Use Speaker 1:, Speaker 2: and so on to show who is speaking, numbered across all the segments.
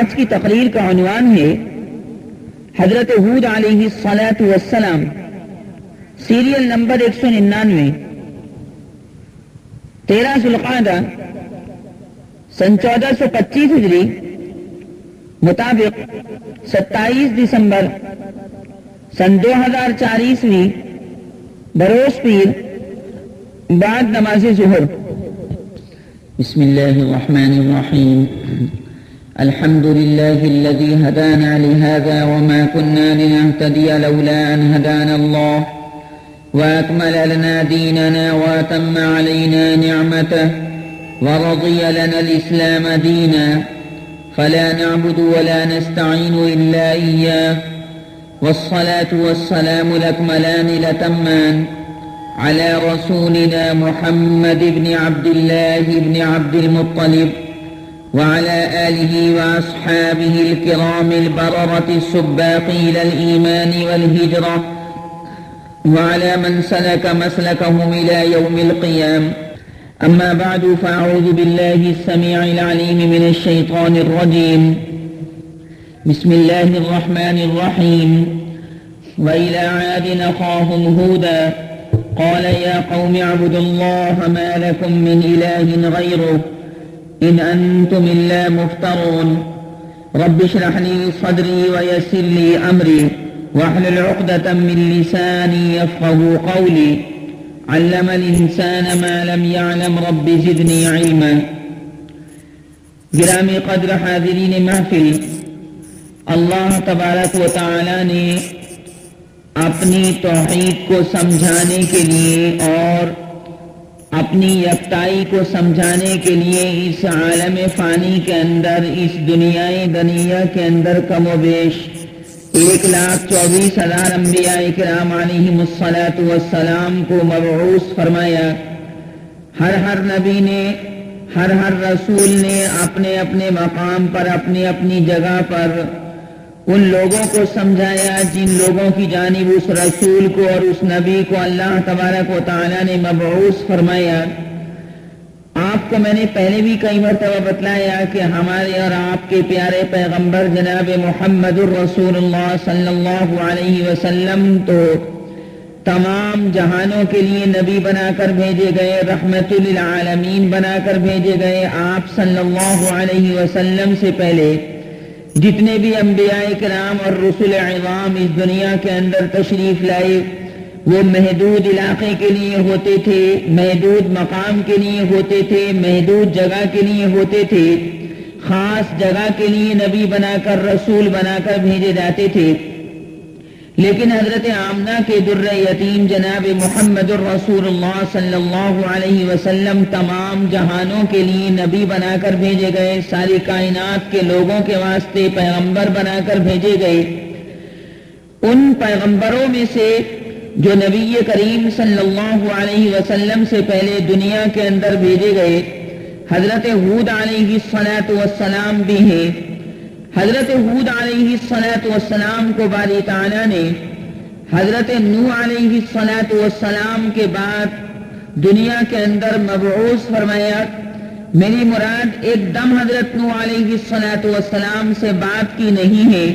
Speaker 1: آج کی تقریر کا عنوان ہے حضرت ہود علیہ الصلاۃ والسلام، سیریل نمبر 199، 13 ذوالقعدہ سن 1425 ہجری مطابق 27 دسمبر سن 2004 عیسوی بروز پیر بعد نماز ظہر۔
Speaker 2: بسم الله الرحمن الرحيم. الحمد لله الذي هدانا لهذا وما كنا لنهتدي لولا أن هدانا الله وأكمل لنا ديننا وأتم علينا نعمته ورضي لنا الإسلام دينا فلا نعبد ولا نستعين إلا إياه والصلاة والسلام الأكملان الأتمان على رسولنا محمد بن عبد الله بن عبد المطلب وعلى آله وأصحابه الكرام البررة السباق إلى الإيمان والهجرة وعلى من سلك مسلكهم إلى يوم القيام. أما بعد فأعوذ بالله السميع العليم من الشيطان الرجيم. بسم الله الرحمن الرحيم. وإلى عاد أخاهم هودا قال يا قوم اعبدوا الله ما لكم من إله غيره إن أنتم إلا مفترون. رب اشرح لي صدري ويسر لي أمري واحلل عقدة من لساني يفقهوا قولي. علم الإنسان ما لم يعلم رب زدني علما. گرامی قدر حاضرین محفل، اللہ تبارک و تعالی نے اپنی توحید کو سمجھانے کے لیے اور اپنی یکتائی کو سمجھانے کے لیے اس عالم فانی کے اندر، اس دنیائے دنیا کے اندر کم و بیش 1,24,000 انبیاء کرام علیہم الصلاۃ والسلام کو مبعوث فرمایا۔ ہر نبی نے، ہر رسول نے اپنے اپنے مقام پر، اپنی اپنی جگہ پر ان لوگوں کو سمجھایا جن لوگوں کی جانب اس رسول کو اور اس نبی کو اللہ تبارک و تعالی نے مبعوث فرمایا۔ آپ کو میں نے پہلے بھی کئی مرتبہ بتلایا کہ ہمارے اور آپ کے پیارے پیغمبر جناب محمد الرسول اللہ صلی اللہ علیہ وسلم تو تمام جہانوں کے لیے نبی بنا کر بھیجے گئے، رحمت للعالمین بنا کر بھیجے گئے۔ آپ صلی اللہ علیہ وسلم سے پہلے جتنے بھی انبیاء کرام اور رسول عظام اس دنیا کے اندر تشریف لائے وہ محدود علاقے کے لیے ہوتے تھے، محدود مقام کے لیے ہوتے تھے، محدود جگہ کے لیے ہوتے تھے، خاص جگہ کے لیے نبی بنا کر، رسول بنا کر بھیجے جاتے تھے۔ لیکن حضرت آمنہ کے در یتیم جناب محمد الرسول اللہ صلی اللہ علیہ وسلم تمام جہانوں کے لیے نبی بنا کر بھیجے گئے، ساری کائنات کے لوگوں کے واسطے پیغمبر بنا کر بھیجے گئے۔ ان پیغمبروں میں سے جو نبی کریم صلی اللہ علیہ وسلم سے پہلے دنیا کے اندر بھیجے گئے، حضرت ہود علیہ الصلاۃ والسلام بھی ہیں۔ حضرت ہود علیہ الصلاۃ والسلام کو باری تعالیٰ نے حضرت نوح علیہ الصلاۃ والسلام کے بعد دنیا کے اندر مبعوث فرمایا۔ میری مراد ایک دم حضرت نوح علیہ الصلاۃ والسلام سے بات کی نہیں ہے،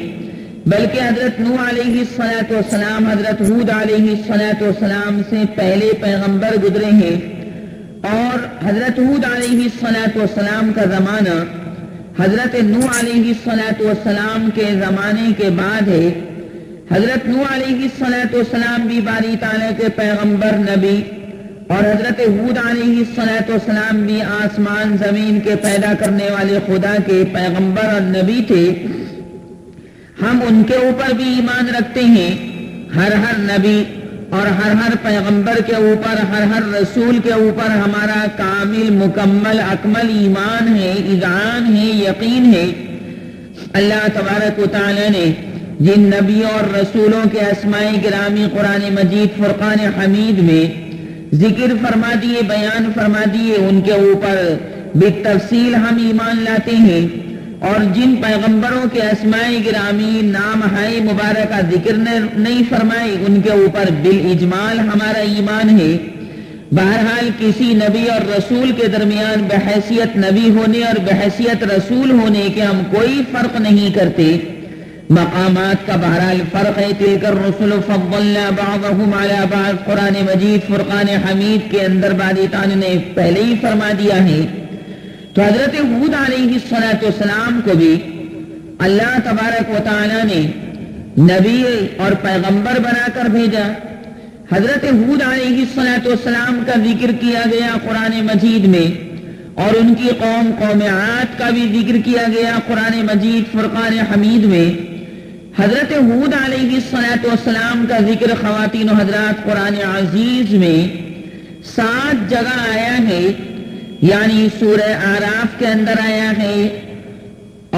Speaker 2: بلکہ حضرت نوح علیہ الصلاۃ والسلام حضرت ہود علیہ الصلاۃ والسلام سے پہلے پیغمبر گزرے ہیں، اور حضرت ہود علیہ الصلاۃ والسلام کا زمانہ حضرت نوح علیہ الصلاۃ والسلام کے زمانے کے بعد ہے۔ حضرت نوح علیہ الصلاۃ والسلام بھی باری تعالیٰ کے پیغمبر نبی، اور حضرت ہود علیہ الصلاۃ والسلام بھی آسمان زمین کے پیدا کرنے والے خدا کے پیغمبر اور نبی تھے۔ ہم ان کے اوپر بھی ایمان رکھتے ہیں، ہر نبی اور ہر پیغمبر کے اوپر، ہر رسول کے اوپر ہمارا کامل مکمل اکمل ایمان ہے، اذعان ہے، یقین ہے۔ اللہ تبارک و تعالی نے جن نبیوں اور رسولوں کے اسماء گرامی قرآن مجید فرقان حمید میں ذکر فرما دیے، بیان فرما دیے، ان کے اوپر بالتفصیل ہم ایمان لاتے ہیں، اور جن پیغمبروں کے اسماء گرامی نام ہائے مبارکہ ذکر نہیں فرمائے ان کے اوپر بالاجمال ہمارا ایمان ہے۔ بہرحال کسی نبی اور رسول کے درمیان بحیثیت نبی ہونے اور بحیثیت رسول ہونے کے ہم کوئی فرق نہیں کرتے. مقامات کا بہرحال فرق ہے. تلک الرسل فضلنا بعضهم على بعض، قرآن مجید فرقان حمید کے اندر باری تعالیٰ نے پہلے ہی فرما دیا ہے. تو حضرت ہود علیہ السلام کو بھی اللہ تبارک و تعالیٰ نے نبی اور پیغمبر بنا کر بھیجا. حضرت ہود علیہ السلام کا ذکر کیا گیا قرآن مجید میں، اور ان کی قوم عاد کا بھی ذکر کیا گیا قرآن مجید فرقان حمید میں. حضرت ہود علیہ السلام کا ذکر خواتین و حضرات قرآن عزیز میں 7 جگہ آیا ہے. یعنی سورہ اعراف کے اندر آیا ہے،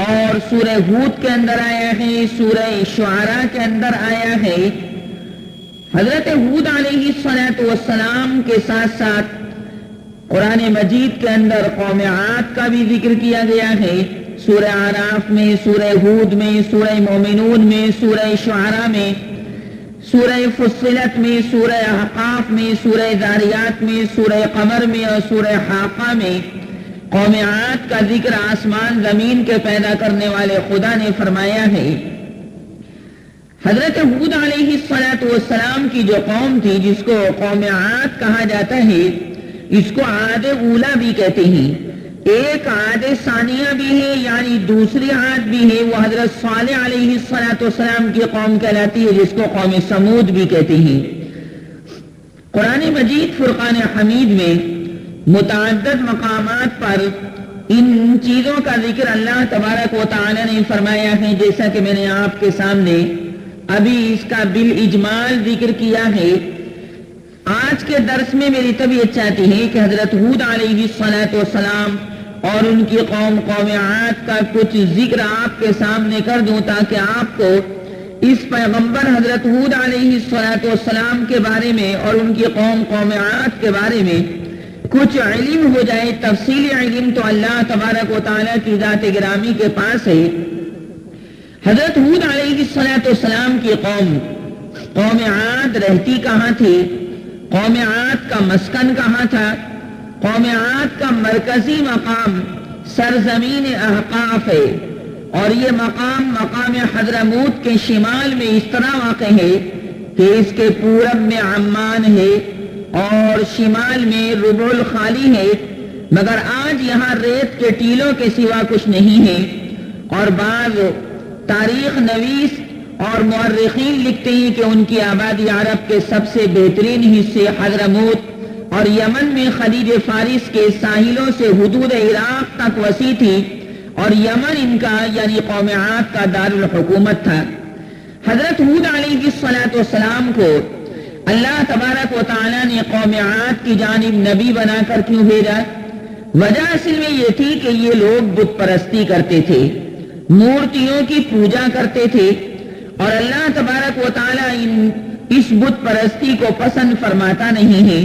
Speaker 2: اور سورہ ہود کے اندر آیا ہے، سورہ شعراء کے اندر آیا ہے. حضرت ہود علیہ السلام کے ساتھ ساتھ قرآن مجید کے اندر قوم عاد کا بھی ذکر کیا گیا ہے. سورہ اعراف میں، سورہ ہود میں، سورہ مومنون میں، سورہ شعراء میں، سورہ فصلت میں، سورہ احقاف میں، سورہ ذاریات میں، سورہ قمر میں اور سورہ حاقہ میں قوم عاد کا ذکر آسمان زمین کے پیدا کرنے والے خدا نے فرمایا ہے. حضرت ہود علیہ السلام کی جو قوم تھی جس کو قوم عاد کہا جاتا ہے، اس کو عاد اولا بھی کہتے ہیں. ایک عاد ثانیہ بھی ہے، یعنی دوسری عاد بھی ہے، وہ حضرت صالح علیہ السلام کی قوم کہلاتی ہے، جس کو قوم سمود بھی کہتے ہیں. قرآن مجید فرقان حمید میں متعدد مقامات پر ان چیزوں کا ذکر اللہ تبارک و تعالی نے فرمایا ہے، جیسا کہ میں نے آپ کے سامنے ابھی اس کا بالاجمال ذکر کیا ہے. آج کے درس میں میری طبیعت چاہتی ہے کہ حضرت ہود علیہ السلام اور ان کی قوم عاد کا کچھ ذکر آپ کے سامنے کر دوں، تاکہ آپ کو اس پیغمبر حضرت ہود علیہ السلام کے بارے میں اور ان کی قوم عاد کے بارے میں کچھ علم ہو جائے. تفصیلی علم تو اللہ تبارک و تعالیٰ کی ذات گرامی کے پاس ہے. حضرت ہود علیہ السلام کی قوم عاد رہتی کہاں تھی؟ قوم عاد کا مسکن کہاں تھا؟ قوم عاد کا مرکزی مقام سرزمین احقاف ہے، اور یہ مقام حضرموت کے شمال میں اس طرح واقع ہے کہ اس کے پورب میں عمان ہے اور شمال میں ربع الخالی ہے. مگر آج یہاں ریت کے ٹیلوں کے سوا کچھ نہیں ہے. اور بعض تاریخ نویس اور مورخین لکھتے ہیں کہ ان کی آبادی عرب کے سب سے بہترین حصے حضرموت اور یمن میں خلیج فارس کے ساحلوں سے حدود عراق تک وسیع تھی، اور یمن ان کا یعنی قوم عاد کا دارالحکومت تھا. حضرت ہود علیہ السلام کو اللہ تبارک و تعالیٰ نے قوم عاد کی جانب نبی بنا کر کیوں بھیجا؟ وجہ اصل میں یہ تھی کہ یہ لوگ بت پرستی کرتے تھے، مورتیوں کی پوجا کرتے تھے، اور اللہ تبارک و تعالیٰ اس بت پرستی کو پسند فرماتا نہیں ہے.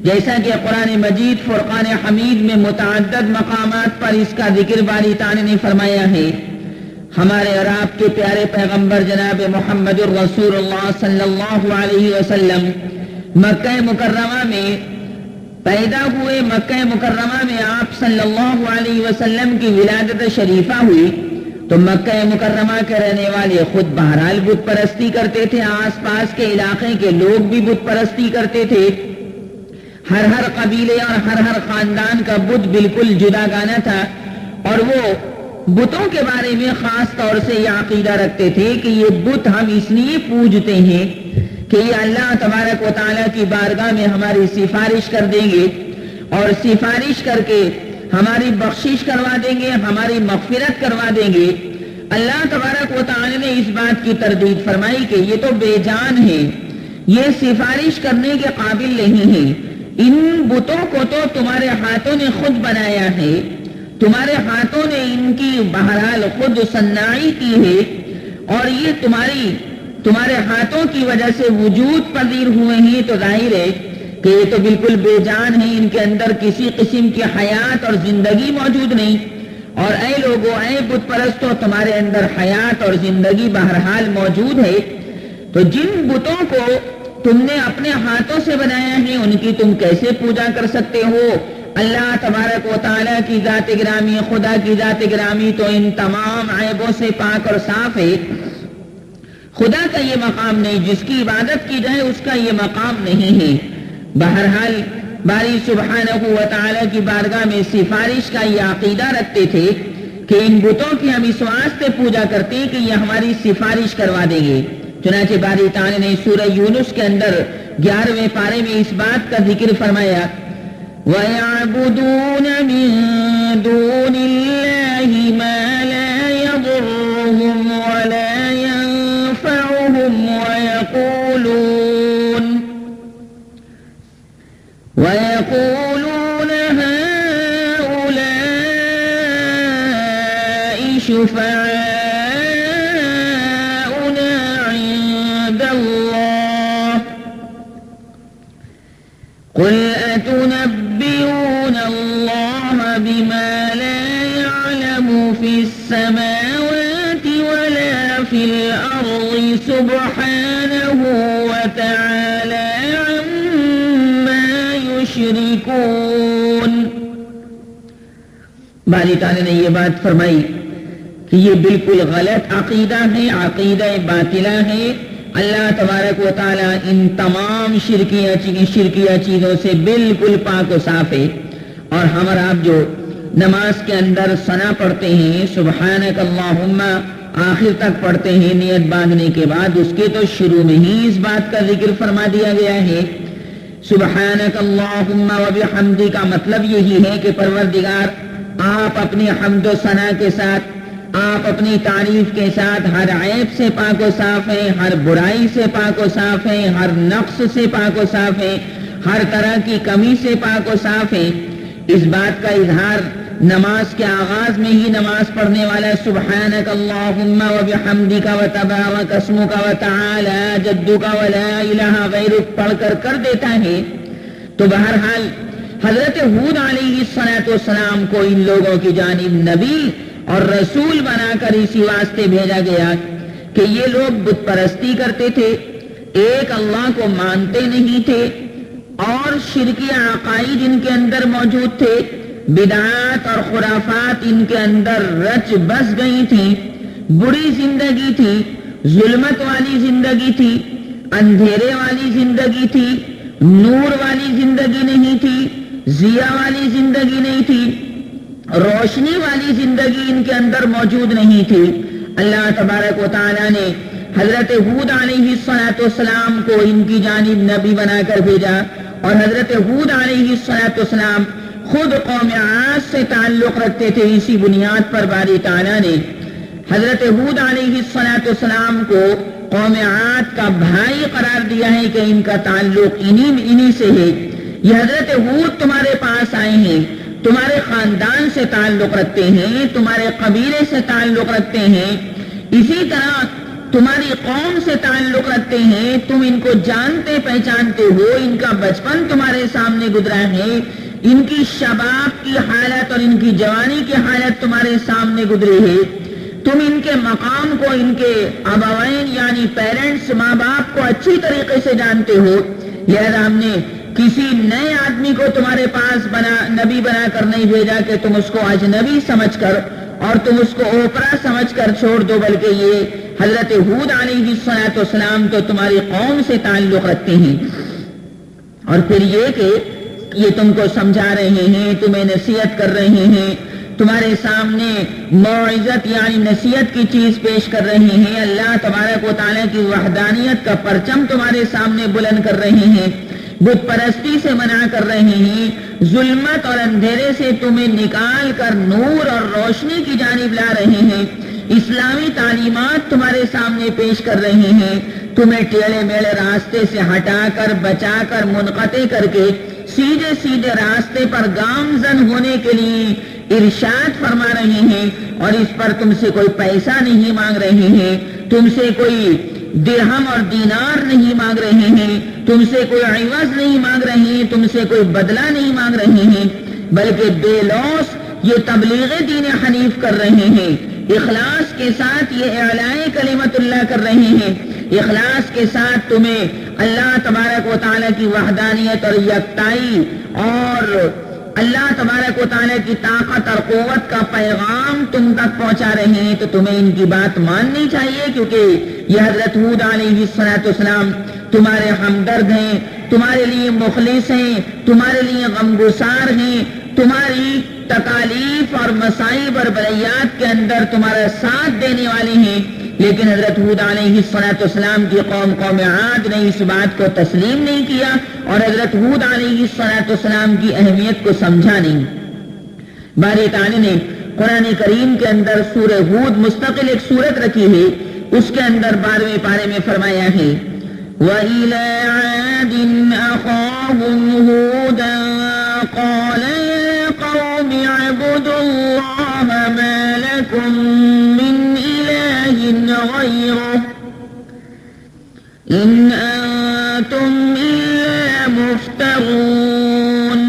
Speaker 2: جیسا کہ قرآن مجید فرقان حمید میں متعدد مقامات پر اس کا ذکر باری تعالیٰ نے فرمایا ہے. ہمارے اور آپ کے پیارے پیغمبر جناب محمد الرسول اللہ صلی اللہ علیہ وسلم مکہ مکرمہ میں پیدا ہوئے. مکہ مکرمہ میں آپ صلی اللہ علیہ وسلم کی ولادت شریفہ ہوئی تو مکہ مکرمہ کے رہنے والے خود بہرحال بت پرستی کرتے تھے. آس پاس کے علاقے کے لوگ بھی بت پرستی کرتے تھے. ہر قبیلے اور ہر خاندان کا بت بالکل جدا گانا تھا، اور وہ بتوں کے بارے میں خاص طور سے یہ عقیدہ رکھتے تھے کہ یہ بت ہم اس لیے پوجتے ہیں کہ یہ اللہ تبارک و تعالیٰ کی بارگاہ میں ہماری سفارش کر دیں گے، اور سفارش کر کے ہماری بخشش کروا دیں گے، ہماری مغفرت کروا دیں گے. اللہ تبارک و تعالیٰ نے اس بات کی تردید فرمائی کہ یہ تو بے جان ہے، یہ سفارش کرنے کے قابل نہیں ہے. ان بتوں کو تو تمہارے ہاتھوں نے خود بنایا ہے، تمہارے ہاتھوں نے ان کی بہرحال خود صنائی کی ہے، اور یہ تمہارے ہاتھوں کی وجہ سے وجود پذیر ہوئے ہیں. تو ظاہر ہے کہ یہ تو بالکل بے جان ہیں، ان کے اندر کسی قسم کی حیات اور زندگی موجود نہیں. اور اے لوگو، اے بت پرستو، تمہارے اندر حیات اور زندگی بہرحال موجود ہے. تو جن بتوں کو تم نے اپنے ہاتھوں سے بنایا ہے ان کی تم کیسے پوجا کر سکتے ہو؟ اللہ تبارک و تعالیٰ کی ذات گرامی، خدا کی ذات گرامی تو ان تمام عیبوں سے پاک اور صاف ہے. خدا کا یہ مقام نہیں، جس کی عبادت کی جائے اس کا یہ مقام نہیں ہے. بہرحال باری سبحانہ و تعالیٰ کی بارگاہ میں سفارش کا یہ عقیدہ رکھتے تھے کہ ان بتوں کی ہم اس واسطے پوجا کرتے ہیں کہ یہ ہماری سفارش کروا دیں گے. چنانچہ باری تعالیٰ نے سورہ یونس کے اندر 11ویں پارے میں اس بات کا ذکر فرمایا، وَيَعْبُدُونَ مِن دُونِ اللَّهِ مَا لَا يَضُرُّهُمْ وَلَا يَنفَعُهُمْ وَيَقُولُونَ هَؤُلَاءِ شُفَعَاؤُنَا عِندَ اللَّهِ قُلْ أَتُنَبِّئُونَ اللَّهَ بِمَا لَا يَعْلَمُ فِي السَّمَاوَاتِ وَلَا فِي الْأَرْضِ سُبْحَانَهُ وَتَعَالَى عَمَّا يُشْرِكُونَ. باری تعالیٰ نے یہ بات فرمائی کہ یہ بالکل غلط عقیدہ ہے، عقیدہ باطلہ ہے. اللہ تبارک و تعالیٰ ان تمام شرکیہ چیزوں سے بالکل پاک و صاف ہے. اور ہم اور آپ جو نماز کے اندر ثنا پڑھتے ہیں، سبحانک اللہم آخر تک پڑھتے ہیں نیت باندھنے کے بعد، اس کے تو شروع میں ہی اس بات کا ذکر فرما دیا گیا ہے. سبحانک اللہم و بحمدی کا مطلب یہی ہے کہ پروردگار آپ اپنی حمد و ثنا کے ساتھ، آپ اپنی تعریف کے ساتھ ہر عیب سے پاک و صاف ہیں، ہر برائی سے پاک و صاف ہیں، ہر نقص سے پاک و صاف ہیں، ہر طرح کی کمی سے پاک و صاف ہیں. اس بات کا اظہار نماز کے آغاز میں ہی نماز پڑھنے والا سبحانک اللہم و بحمدک و تبارک اسمک و تعالی جدک و لا الہ غیرک پڑھ کر دیتا ہے. تو بہرحال حضرت ہود علیہ السلام کو ان لوگوں کی جانب نبی اور رسول بنا کر اسی واسطے بھیجا گیا کہ یہ لوگ بت پرستی کرتے تھے، ایک اللہ کو مانتے نہیں تھے، اور شرکی عقائد ان کے اندر موجود تھے، بدعات اور خرافات ان کے اندر رچ بس گئی تھی. بری زندگی تھی، ظلمت والی زندگی تھی، اندھیرے والی زندگی تھی، نور والی زندگی نہیں تھی، ضیاء والی زندگی نہیں تھی، روشنی والی زندگی ان کے اندر موجود نہیں تھی. اللہ تبارک و تعالیٰ نے حضرت ہود علیہ السلام کو ان کی جانب نبی بنا کر بھیجا، اور حضرت ہود علیہ السلام خود قوم عاد سے تعلق رکھتے تھے. اسی بنیاد پر باری تعالیٰ نے حضرت ہود علیہ السلام کو قوم عاد کا بھائی قرار دیا ہے کہ ان کا تعلق انہی سے ہے. یہ حضرت ہود تمہارے پاس آئے ہیں، تمہارے خاندان سے تعلق رکھتے ہیں، تمہارے قبیلے سے تعلق رکھتے ہیں، اسی طرح تمہاری قوم سے تعلق رکھتے ہیں. تم ان کو جانتے پہچانتے ہو، ان کا بچپن تمہارے سامنے گزرا ہے، ان کی شباب کی حالت اور ان کی جوانی کی حالت تمہارے سامنے گزری ہے. تم ان کے مقام کو، ان کے ابوین یعنی پیرنٹس، ماں باپ کو اچھی طریقے سے جانتے ہو. لہذا ہم نے کسی نئے آدمی کو تمہارے پاس نبی بنا کر نہیں بھیجا کہ تم اس کو اجنبی سمجھ کر اور تم اس کو اوپرا سمجھ کر چھوڑ دو، بلکہ یہ حضرت ہود علیہ السلام تو تمہاری قوم سے تعلق رکھتے ہیں. اور پھر یہ کہ یہ تم کو سمجھا رہے ہیں، تمہیں نصیحت کر رہے ہیں، تمہارے سامنے موعظت یعنی نصیحت کی چیز پیش کر رہے ہیں، اللہ تبارک و تعالیٰ کی وحدانیت کا پرچم تمہارے سامنے بلند کر رہے ہیں، بت پرستی سے منع کر رہے ہیں، ظلمت اور اندھیرے سے تمہیں نکال کر نور اور روشنی کی جانب لا رہے ہیں، اسلامی تعلیمات تمہارے سامنے پیش کر رہے ہیں، تمہیں ٹیڑے میڑے راستے سے ہٹا کر، بچا کر، منقطع کر کے سیدھے راستے پر گامزن ہونے کے لیے ارشاد فرما رہے ہیں. اور اس پر تم سے کوئی پیسہ نہیں مانگ رہے ہیں، تم سے کوئی درہم اور دینار نہیں مانگ رہے ہیں، تم سے کوئی عوض نہیں مانگ رہے ہیں، تم سے کوئی بدلہ نہیں مانگ رہے ہیں، بلکہ بے لوث یہ تبلیغ دین حنیف کر رہے ہیں، اخلاص کے ساتھ یہ اعلاء کلمت اللہ کر رہے ہیں، اخلاص کے ساتھ تمہیں اللہ تبارک و تعالیٰ کی وحدانیت اور یکتائی اور اللہ تبارک و تعالیٰ کی طاقت اور قوت کا پیغام تم تک پہنچا رہے ہیں تو تمہیں ان کی بات ماننی چاہیے، کیونکہ یہ حضرت ہود علیہ السلام تمہارے ہمدرد ہیں، تمہارے لیے مخلص ہیں، تمہارے لیے غمگسار ہیں، تمہاری تکالیف اور مصائب اور بلیات کے اندر تمہارا ساتھ دینے والے ہیں۔ لیکن حضرت ہود علیہ السلام کی قوم عاد نے اس بات کو تسلیم نہیں کیا اور حضرت ہود علیہ السلام کی اہمیت کو سمجھا نہیں۔ باری تعالی نے قرآن کریم کے اندر سورہ ہود مستقل ایک سورت رکھی ہے، اس کے اندر 12ویں پارے میں فرمایا ہے وَإِلَىٰ عَادٍ أَخَاهُمْ هُودًا قَالَ يَا قَوْمِ اعْبُدُوا اللَّهَ مَا لَكُم مِّنْ إِلَٰهٍ غَيْرُهُ إِنْ أَنتُمْ إِلَّا مُفْتَرُونَ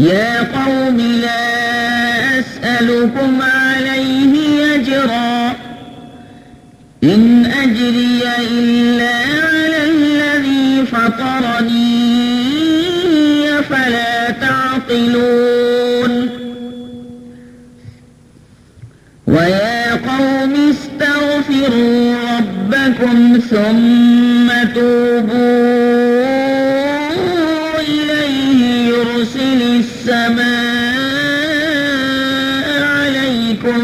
Speaker 2: يَا قَوْمِ لَا أَسْأَلُكُمْ عَلَيْهِ أَجْرًا إِنْ أَجْرِيَ إِلَّا عَلَى الَّذِي فَطَرَنِي أَفَلَا تَعْقِلُونَ وَيَا قَوْمِ اسْتَغْفِرُوا رَبَّكُمْ ثُمَّ تُوبُوا إِلَيْهِ يُرْسِلِ السَّمَاءَ عَلَيْكُمْ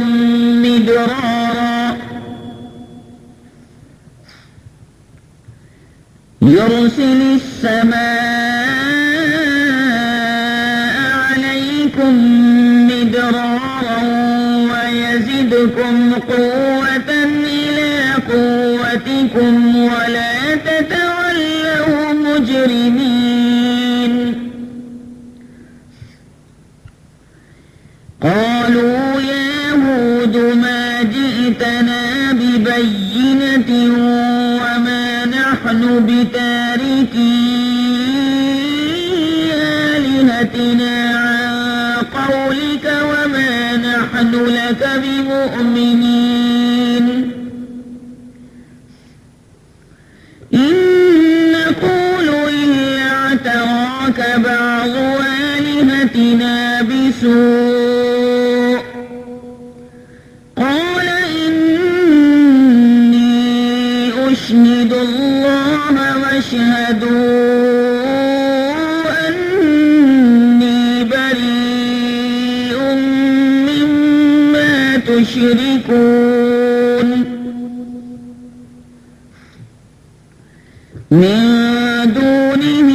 Speaker 2: مِّدْرَارًا وَيَزِدْكُمْ قُوَّةً إِلَىٰ قُوَّتِكُمْ وَلَا تَتَوَلَّوْا مُجْرِمِينَ قَالُوا يَا هُودُ مَا جِئْتَنَا بِبَيِّنَةٍ وَمَا نَحْنُ بِتَارِكِي آلِهَتِنَا عَن قَوْلِكَ وَمَا نَحْنُ لَكَ بِمُؤْمِنِينَ إِن نَّقُولُ إِلَّا اعْتَرَاكَ بَعْضُ آلِهَتِنَا بِسُوءٍ قَالَ إِنِّي أُشْهِدُ اللَّهَ وَاشْهَدُوا أَنِّي بَرِيءٌ مِّمَّا تُشْرِكُونَ مِن دُونِهِ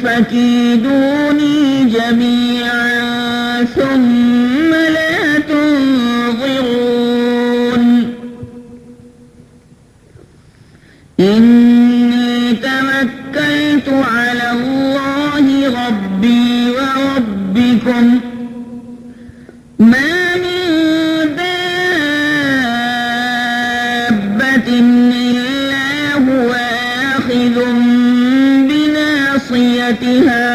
Speaker 2: فَكِيدُونِي جَمِيعًا ثُمَّ لَا تُنظِرُونَ إِنِّي تَوَكَّلْتُ عَلَى اللَّهِ رَبِّي وَرَبِّكُمْ مَا مِن دَابَّةٍ إِلَّا هُوَ آخِذٌ بِنَاصِيَتِهَا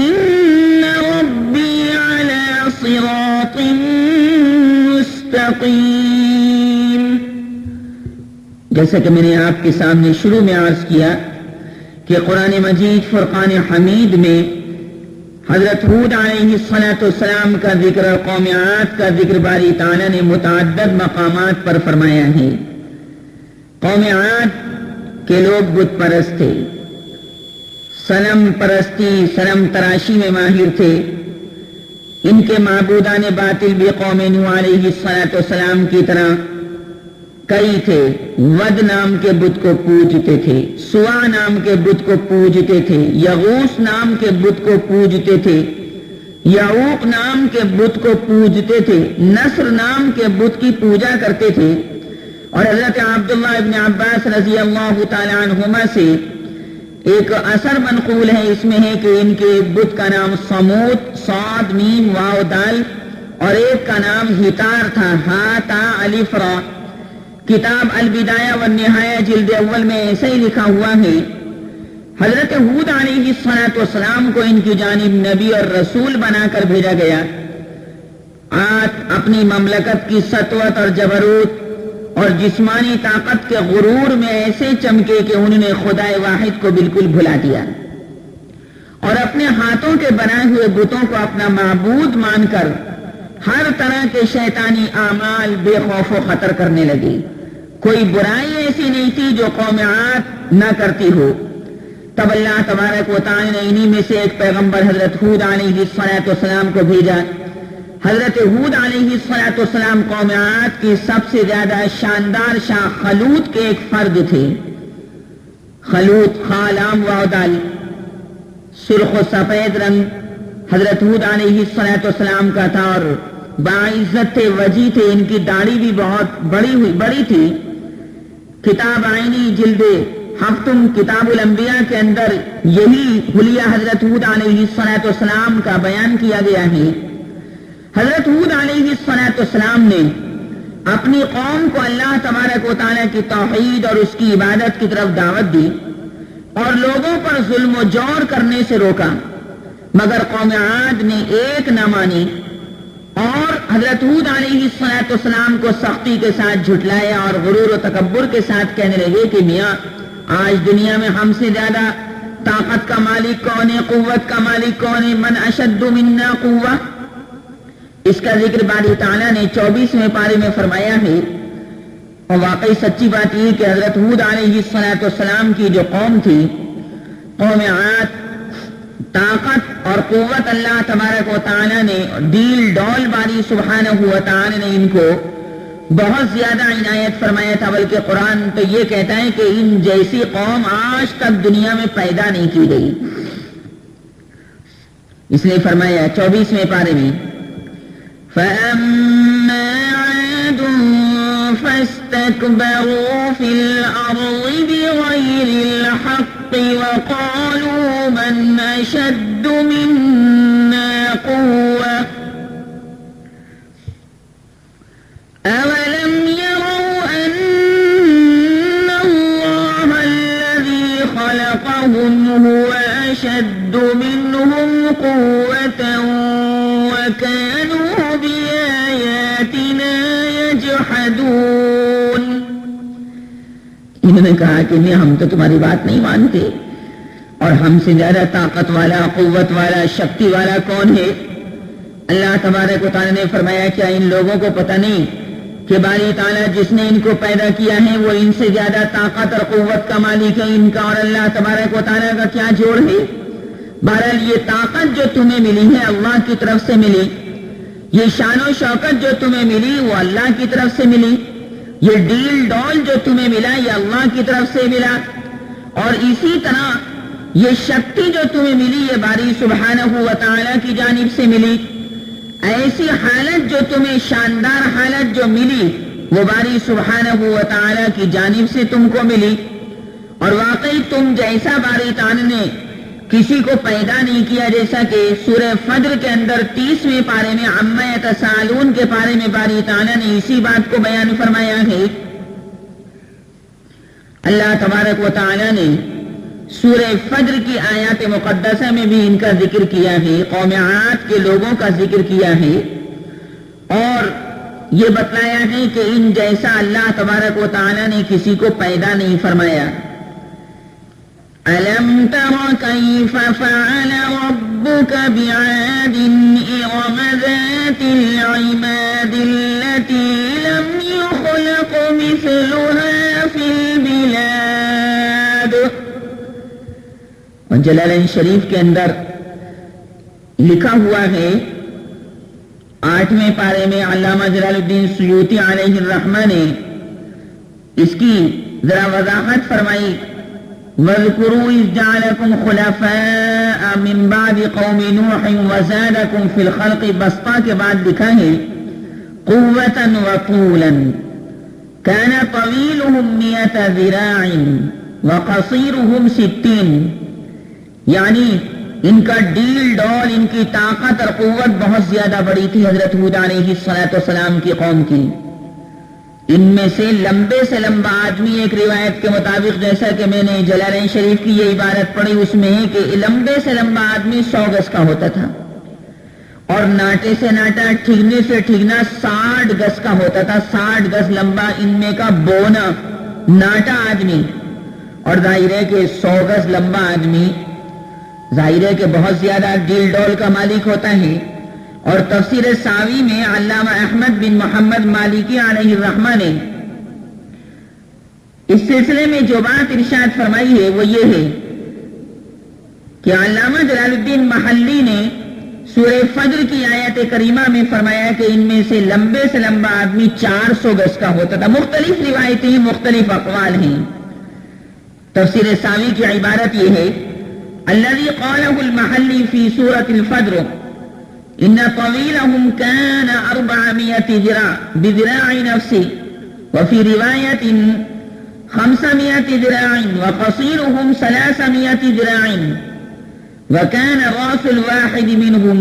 Speaker 2: إِنَّ رَبِّي عَلَى صِرَاطٍ مُسْتَقِيمٍ۔ جیسا کہ میں نے آپ کے سامنے شروع میں عرض کیا کہ قرآن مجید فرقان حمید میں حضرت ہود علیہ السلام کا ذکر اور قوم عاد کا ذکر باری تعالیٰ نے متعدد مقامات پر فرمایا ہے۔ قوم عاد کے لوگ بت پرست تھے، صنم پرستی صنم تراشی میں ماہر تھے۔ ان کے معبودان باطل بھی قوم نوح علیہ السلام کی طرح کئی تھے۔ ود نام کے بت کو پوجتے تھے، سوا نام کے بت کو پوجتے تھے، یغوث نام کے بت کو پوجتے تھے، یعوق نام کے بت کو پوجتے تھے، نصر نام کے بت کی پوجا کرتے تھے۔ اور حضرت عبداللہ ابن عباس رضی اللہ تعالی عنہما سے ایک اثر منقول ہے، اس میں ہے کہ ان کے بت کا نام سمود، صاد میم واو دال، اور ایک کا نام ہتار تھا، ہا تا الف را۔ کتاب البدایہ والنہایہ جلد اول میں ایسے ہی لکھا ہوا ہے۔ حضرت ہود علیہ السلام کو ان کی جانب نبی اور رسول بنا کر بھیجا گیا۔ عاد اپنی مملکت کی سطوت اور جبروت اور جسمانی طاقت کے غرور میں ایسے چمکے کہ انہوں نے خدا واحد کو بالکل بھلا دیا اور اپنے ہاتھوں کے بنائے ہوئے بتوں کو اپنا معبود مان کر ہر طرح کے شیطانی اعمال بے خوف و خطر کرنے لگے. کوئی برائی ایسی نہیں تھی جو قوم عاد نہ کرتی ہو. تب اللہ تبارک و تعالی نے انہی میں سے ایک پیغمبر حضرت ہود علیہ السلام کو بھیجا. حضرت ہود علیہ السلام قوم عاد کی سب سے زیادہ شاندار شاہ خلوت کے ایک فرد تھے. خلوت خالام وعدال، سرخ و سفید رنگ حضرت ہود علیہ السلام کا تھا اور باعزت تھے، وجی تھے. ان کی داڑھی بھی بہت بڑی تھی. کتاب آئینی جلد ہفتم کتاب الانبیاء کے اندر یہی حلیہ حضرت ہود علیہ السلام کا بیان کیا گیا ہے. حضرت ہود علیہ السلام نے اپنی قوم کو اللہ تبارک و تعالیٰ کی توحید اور اس کی عبادت کی طرف دعوت دی اور لوگوں پر ظلم و جور کرنے سے روکا، مگر قوم عاد نے ایک نہ مانی اور حضرت ہود علیہ السلام کو سختی کے ساتھ جھٹلایا اور غرور و تکبر کے ساتھ کہنے لگے کہ میاں آج دنیا میں ہم سے زیادہ طاقت کا مالک کون ہے، قوت کا مالک کون ہے؟ من اشد منا قوہ. اس کا ذکر باری تعالیٰ نے 24ویں پارے میں فرمایا ہے. اور واقعی سچی بات یہ کہ حضرت ہود علیہ السلام کی جو قوم تھی، قوم عاد، طاقت اور قوت اللہ تبارک و تعالی نے ڈیل ڈول باری سبحانہ و تعالی نے ان کو بہت زیادہ عنایت فرمایا تھا. بلکہ قرآن تو یہ کہتا ہے کہ ان جیسی قوم آج تک دنیا میں پیدا نہیں کی گئی. اس نے فرمایا 24ویں پارے میں فَأَمَّا عَادٌ فَاسْتَكْبَرُوا فِي الْأَرْضِ بِغَيْرِ الْحَقِّ وَقَالُوا مَنْ أَشَدُّ مِنَّا قُوَّةً أَوَلَمْ يَرَوْا أَنَّ اللَّهَ الَّذِي خَلَقَهُمْ هُوَ أَشَدُّ مِنْهُمْ قُوَّةً وَكَانُوا بِآيَاتِنَا يَجْحَدُونَ. انہوں نے کہا کہ نہیں، ہم تو تمہاری بات نہیں مانتے اور ہم سے زیادہ طاقت والا، قوت والا، شکتی والا کون ہے؟ اللہ تبارک و تعالی نے فرمایا کیا ان لوگوں کو پتہ نہیں کہ باری تعالیٰ جس نے ان کو پیدا کیا ہے وہ ان سے زیادہ طاقت اور قوت کا مالک ہے؟ ان کا اور اللہ تبارک و تعالیٰ کا کیا جوڑ ہے؟ بہرحال یہ طاقت جو تمہیں ملی ہے اللہ کی طرف سے ملی، یہ شان و شوکت جو تمہیں ملی وہ اللہ کی طرف سے ملی، یہ ڈیل ڈول جو تمہیں ملا یہ اللہ کی طرف سے ملا، اور اسی طرح یہ شکتی جو تمہیں ملی یہ باری سبحانہ و تعالیٰ کی جانب سے ملی. ایسی حالت جو تمہیں شاندار حالت جو ملی وہ باری سبحانہ و تعالیٰ کی جانب سے تم کو ملی. اور واقعی تم جیسا باری تعالیٰ نے کسی کو پیدا نہیں کیا، جیسا کہ سورہ فجر کے اندر 30ویں پارے میں عما یتساءلون کے پارے میں باری تعالیٰ نے اسی بات کو بیان فرمایا ہے. اللہ تبارک و تعالیٰ نے سورہ فجر کی آیات مقدسہ میں بھی ان کا ذکر کیا ہے، قوم عاد کے لوگوں کا ذکر کیا ہے اور یہ بتلایا ہے کہ ان جیسا اللہ تبارک و تعالیٰ نے کسی کو پیدا نہیں فرمایا. أَلَمْ تَرَ كَيْفَ فَعَلَ رَبُّكَ بِعَادٍ إِرَمَ ذَاتِ الْعِمَادِ الَّتِي لَمْ يُخْلَقْ مِثْلُهَا فِي الْبِلَادِ. اور جلالین شریف کے اندر لکھا ہوا ہے 8ویں پارے میں علامہ جلال الدین سیوطی علیہ الرحمہ نے اس کی ذرا وضاحت فرمائی. وَاذْكُرُوا إِذْ جَعَلَكُمْ خُلَفَاءَ مِنْ بَعْدِ قَوْمِ نُوحٍ وَزَادَكُمْ فِي الْخَلْقِ بسطہ کے بعد لکھا ہے قُوَّةً وَطُولًا كَانَ طَوِيلُهُمْ 100 ذِرَاعٍ وَقَصِيرُهُمْ 60. یعنی ان کا ڈیل ڈول، ان کی طاقت اور قوت بہت زیادہ بڑی تھی حضرت ہود علیہ السلام کی قوم کی. ان میں سے لمبا آدمی، ایک روایت کے مطابق جیسا کہ میں نے جلالین شریف کی یہ عبارت پڑھی اس میں ہے کہ لمبے سے لمبا آدمی 100 گز کا ہوتا تھا اور ناٹے سے ناٹا ٹھگنے سے ٹھگنا 60 گز کا ہوتا تھا، 60 گز لمبا ان میں کا بونا ناٹا آدمی، اور ظاہر ہے کہ 100 گز لمبا آدمی ظاہر ہے کہ بہت زیادہ ڈیل ڈول کا مالک ہوتا ہے۔ اور تفسیر ساوی میں علامہ احمد بن محمد مالکی علیہ الرحمہ نے اس سلسلے میں جو بات ارشاد فرمائی ہے وہ یہ ہے کہ علامہ جلال الدین محلی نے سورہ فجر کی آیت کریمہ میں فرمایا کہ ان میں سے لمبے سے لمبا آدمی 400 گز کا ہوتا تھا۔ مختلف روایتیں، مختلف اقوال ہیں۔ تفسیر ساوی کی عبارت یہ ہے الذي قاله المحلی فی سورة الفجر ان طویلهم كان 400 ذراع بذراع نفسه وفي رواية 500 ذراع وقصيرهم 300 ذراع وكان راس الواحد منهم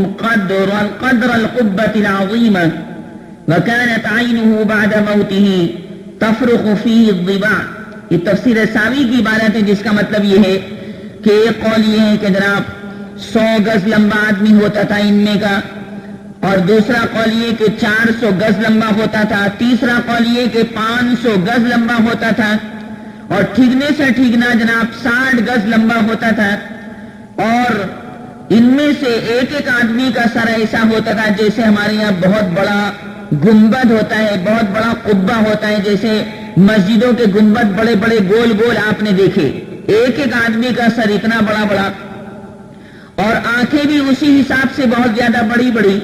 Speaker 2: قدر القبة العظيمة وكانت عينه بعد موته تفرخ فيه الضباع۔ یہ تفسیر ساوی کی عبارت ہے، جس کا مطلب یہ ہے کہ ایک قول یہ ہے کہ جناب 100 گز لمبا آدمی ہوتا تھا ان میں کا، اور دوسرا قول یہ کہ 400 گز لمبا ہوتا تھا، تیسرا قول یہ کہ 500 گز لمبا ہوتا تھا، اور ٹھگنے سے ٹھگنا جناب 60 گز لمبا ہوتا تھا، اور ان میں سے ایک ایک آدمی کا سر ایسا ہوتا تھا جیسے ہمارے یہاں بہت بڑا گنبد ہوتا ہے، بہت بڑا قبہ ہوتا ہے، جیسے مسجدوں کے گنبد بڑے بڑے گول گول آپ نے دیکھے، ایک ایک آدمی کا سر اتنا بڑا بڑا، اور آنکھیں بھی اسی حساب سے بہت زیادہ بڑی بڑی۔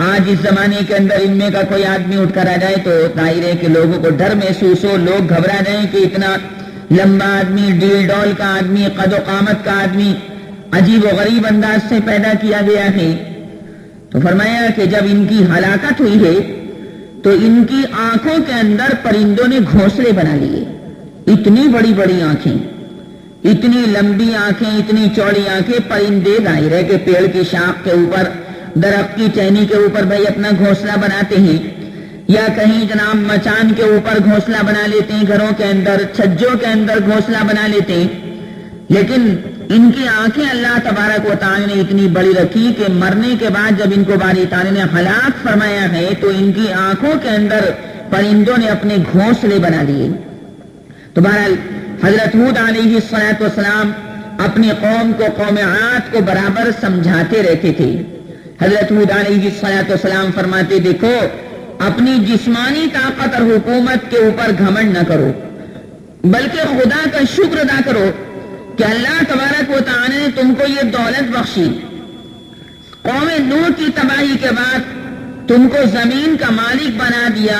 Speaker 2: آج اس زمانے کے اندر ان میں کا کوئی آدمی اٹھ کر آ جائے تو ظاہر ہے کہ لوگوں کو ڈر محسوس ہو، لوگ گھبرا جائیں کہ اتنا لمبا آدمی، ڈیل ڈول کا آدمی، قد و قامت کا آدمی عجیب و غریب انداز سے پیدا کیا گیا ہے۔ تو فرمایا کہ جب ان کی ہلاکت ہوئی ہے تو ان کی آنکھوں کے اندر پرندوں نے گھونسلے بنا لیے، اتنی بڑی بڑی آنکھیں، اتنی لمبی آنکھیں، اتنی چوڑی آنکھیں۔ پرندے ظاہر ہے کہ پیڑ کی شاخ کے اوپر، درخت کی ٹہنی کے اوپر بھائی اپنا گھونسلہ بناتے ہیں، یا کہیں جناب مچان کے اوپر گھونسلہ بنا لیتے ہیں، گھروں کے اندر، چھجوں کے اندر گھونسلہ بنا لیتے ہیں، لیکن ان کی آنکھیں اللہ تبارک و تعالی نے اتنی بڑی رکھی کہ مرنے کے بعد جب ان کو باری تعالی نے ہلاک فرمایا ہے تو ان کی آنکھوں کے اندر پرندوں نے اپنے گھونسلے بنا لیے۔ تو بہرحال حضرت ہود علیہ السلام اپنی قوم کو، قوم عاد کو برابر سمجھاتے رہتے تھے۔ حضرت ہود علیہ السلام فرماتے دیکھو اپنی جسمانی طاقت اور حکومت کے اوپر گھمنڈ نہ کرو، بلکہ خدا کا شکر ادا کرو کہ اللہ تبارک و تعالی نے تم کو یہ دولت بخشی، قوم نوح کی تباہی کے بعد تم کو زمین کا مالک بنا دیا،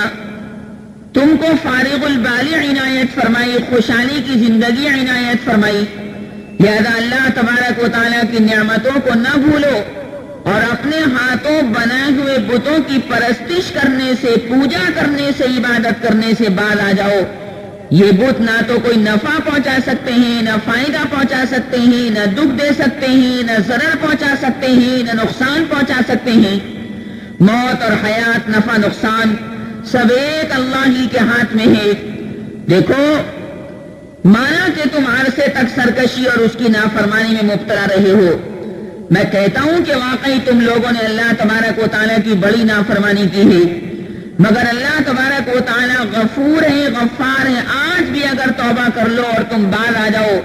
Speaker 2: تم کو فارغ البال عنایت فرمائی، خوشحالی کی زندگی عنایت فرمائی، لہذا اللہ تبارک و تعالیٰ کی نعمتوں کو نہ بھولو اور اپنے ہاتھوں بنائے ہوئے بتوں کی پرستش کرنے سے، پوجا کرنے سے، عبادت کرنے سے باز آ جاؤ۔ یہ بت نہ تو کوئی نفع پہنچا سکتے ہیں، نہ فائدہ پہنچا سکتے ہیں، نہ دکھ دے سکتے ہیں، نہ ضرر پہنچا سکتے ہیں، نہ نقصان پہنچا سکتے ہیں۔ موت اور حیات، نفع نقصان سب ایک اللہ ہی کے ہاتھ میں ہے۔ دیکھو مانا کہ تم عرصے تک سرکشی اور اس کی نافرمانی میں مبتلا رہے ہو، میں کہتا ہوں کہ واقعی تم لوگوں نے اللہ تبارک و تعالیٰ کی بڑی نافرمانی کی ہے، مگر اللہ تبارک و تعالیٰ غفور ہے، غفار ہے۔ آج بھی اگر توبہ کر لو اور تم باز آ جاؤ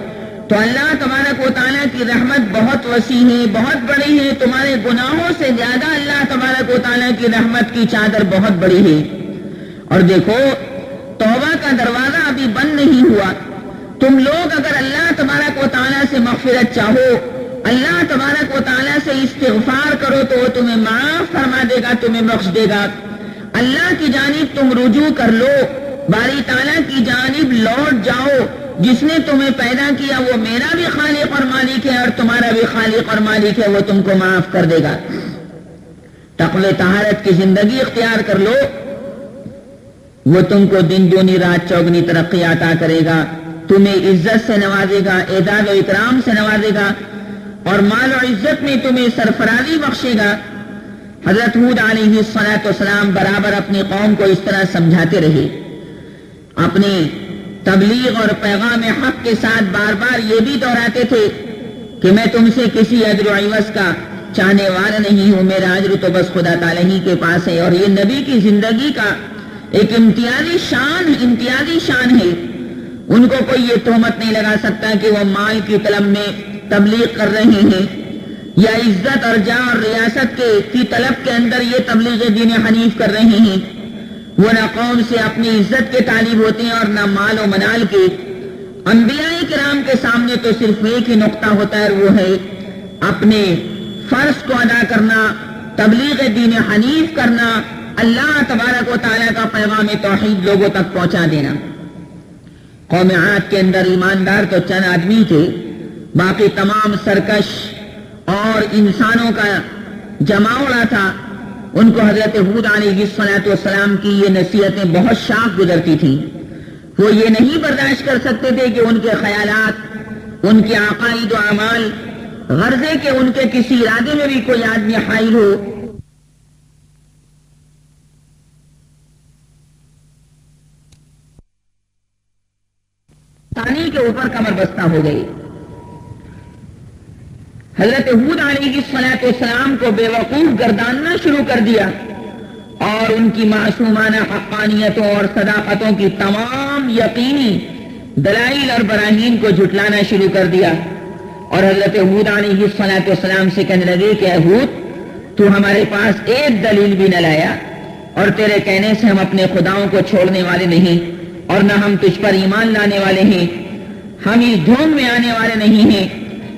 Speaker 2: تو اللہ تبارک و تعالیٰ کی رحمت بہت وسیع ہے، بہت بڑی ہے، تمہارے گناہوں سے زیادہ اللہ تبارک و تعالیٰ کی رحمت کی چادر بہت بڑی ہے۔ اور دیکھو توبہ کا دروازہ ابھی بند نہیں ہوا، تم لوگ اگر اللہ تبارک و تعالیٰ سے مغفرت چاہو، اللہ تبارک و تعالیٰ سے استغفار کرو تو وہ تمہیں معاف فرما دے گا، تمہیں بخش دے گا۔ اللہ کی جانب تم رجوع کر لو، باری تعالیٰ کی جانب لوٹ جاؤ، جس نے تمہیں پیدا کیا وہ میرا بھی خالق اور مالک ہے اور تمہارا بھی خالق اور مالک ہے، وہ تم کو معاف کر دے گا۔ تقوی طہارت کی زندگی اختیار کر لو، وہ تم کو دن دونی رات چوگنی ترقی عطا کرے گا، تمہیں عزت سے نوازے گا، اعزاز و اکرام سے نوازے گا، اور مال و عزت میں تمہیں سرفرازی بخشے گا۔ حضرت ہود علیہ السلام برابر اپنی قوم کو اس طرح سمجھاتے رہے، اپنی تبلیغ اور پیغام حق کے ساتھ بار بار یہ بھی دہراتے تھے کہ میں تم سے کسی اجر و عوض کا چاہنے والا نہیں ہوں، میرا اجر تو بس خدا تعالیٰ ہی کے پاس ہے۔ اور یہ نبی کی زندگی کا ایک امتیازی شان ہے۔ ان کو کوئی یہ تہمت نہیں لگا سکتا کہ وہ مال کی طلب میں تبلیغ کر رہے ہیں، یا عزت اور جاہ اور ریاست کی طلب کے اندر یہ تبلیغ دین حنیف کر رہے ہیں۔ وہ نہ قوم سے اپنی عزت کے طالب ہوتے ہیں اور نہ مال و منال کے۔ انبیاء کرام کے سامنے تو صرف ایک ہی نقطہ ہوتا ہے، وہ ہے اپنے فرض کو ادا کرنا، تبلیغ دین حنیف کرنا، اللہ تبارک و تعالیٰ کا پیغام توحید لوگوں تک پہنچا دینا۔ قوم عاد کے اندر ایماندار تو چند آدمی تھے، باقی تمام سرکش اور انسانوں کا جماوڑا تھا۔ ان کو حضرت ہود علیہ السلام کی یہ نصیحتیں بہت شاق گزرتی تھیں۔ وہ یہ نہیں برداشت کر سکتے تھے کہ ان کے خیالات، ان کے عقائد و اعمال، غرضے کہ ان کے کسی ارادے میں بھی کوئی آدمی حائل ہو۔ پانی کے اوپر کمر بستہ ہو گئی۔ حضرت ہود علیہ السلام کو بے وقوف گرداننا شروع کر دیا اور ان کی معصومانہ حقانیتوں اور صداقتوں کی تمام یقینی دلائل اور براہین کو جھٹلانا شروع کر دیا۔ اور حضرت ہود علیہ السلام سے کہنے لگے کہ اے ہود، تو ہمارے پاس ایک دلیل بھی نہ لایا، اور تیرے کہنے سے ہم اپنے خداؤں کو چھوڑنے والے نہیں، اور نہ ہم تجھ پر ایمان لانے والے ہیں۔ ہم اس دھوم میں آنے والے نہیں ہیں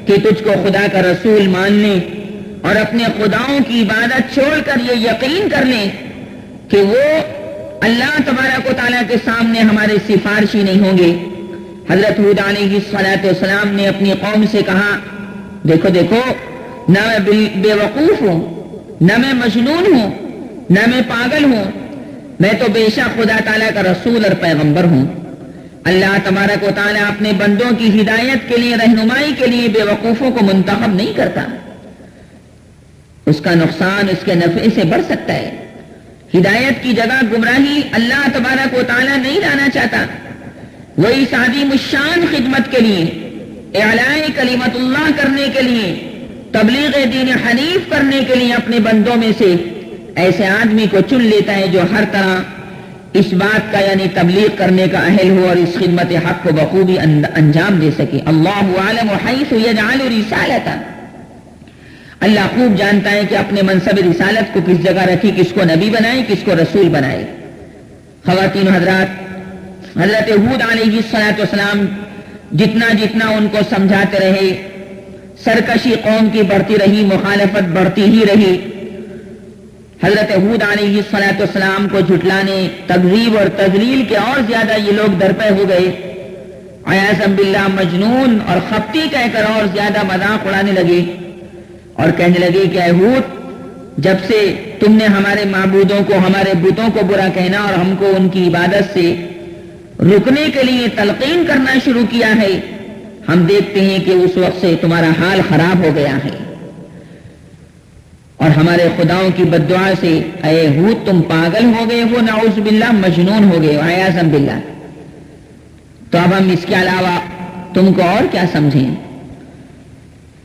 Speaker 2: کہ تجھ کو خدا کا رسول مان لیں اور اپنے خداؤں کی عبادت چھوڑ کر یہ یقین کر لیں کہ وہ اللہ تبارک و تعالیٰ کے سامنے ہمارے سفارشی نہیں ہوں گے۔ حضرت ہود علیہ السلام نے اپنی قوم سے کہا، دیکھو دیکھو، نہ میں بے وقوف ہوں، نہ میں مجنون ہوں، نہ میں پاگل ہوں، میں تو بے شک خدا تعالیٰ کا رسول اور پیغمبر ہوں۔ اللہ تبارک و تعالیٰ اپنے بندوں کی ہدایت کے لیے، رہنمائی کے لیے بے وقوفوں کو منتخب نہیں کرتا۔ اس کا نقصان اس کے نفع سے بڑھ سکتا ہے۔ ہدایت کی جگہ گمراہی اللہ تبارک و تعالیٰ نہیں لانا چاہتا۔ وہی عظیم الشان خدمت کے لیے، اعلاء کلمت اللہ کرنے کے لیے، تبلیغ دین حنیف کرنے کے لیے اپنے بندوں میں سے ایسے آدمی کو چن لیتا ہے جو ہر طرح اس بات کا یعنی تبلیغ کرنے کا اہل ہو اور اس خدمت حق کو بخوبی انجام دے سکے۔ اللہ عالم حیث یجعل رسالتہ، اللہ خوب جانتا ہے کہ اپنے منصب رسالت کو کس جگہ رکھی، کس کو نبی بنائے، کس کو رسول بنائے۔ خواتین و حضرات، حضرت ہود علیہ السلام جتنا ان کو سمجھاتے رہے، سرکشی قوم کی بڑھتی رہی، مخالفت بڑھتی ہی رہی۔ حضرت ہود علیہ السلام کو جھٹلانے، تکذیب اور تذلیل کے اور زیادہ یہ لوگ درپے ہو گئے۔ عیاذ باللہ مجنون اور خپتی کہہ کر اور زیادہ مذاق اڑانے لگے اور کہنے لگے کہ اے ہود، جب سے تم نے ہمارے معبودوں کو، ہمارے بتوں کو برا کہنا اور ہم کو ان کی عبادت سے رکنے کے لیے تلقین کرنا شروع کیا ہے، ہم دیکھتے ہیں کہ اس وقت سے تمہارا حال خراب ہو گیا ہے، اور ہمارے خداؤں کی بددعا سے اے ہود تم پاگل ہو گئے ہو، نعوذ باللہ مجنون ہو گئے ہو، عیاذ باللہ۔ تو اب ہم اس کے علاوہ تم کو اور کیا سمجھیں؟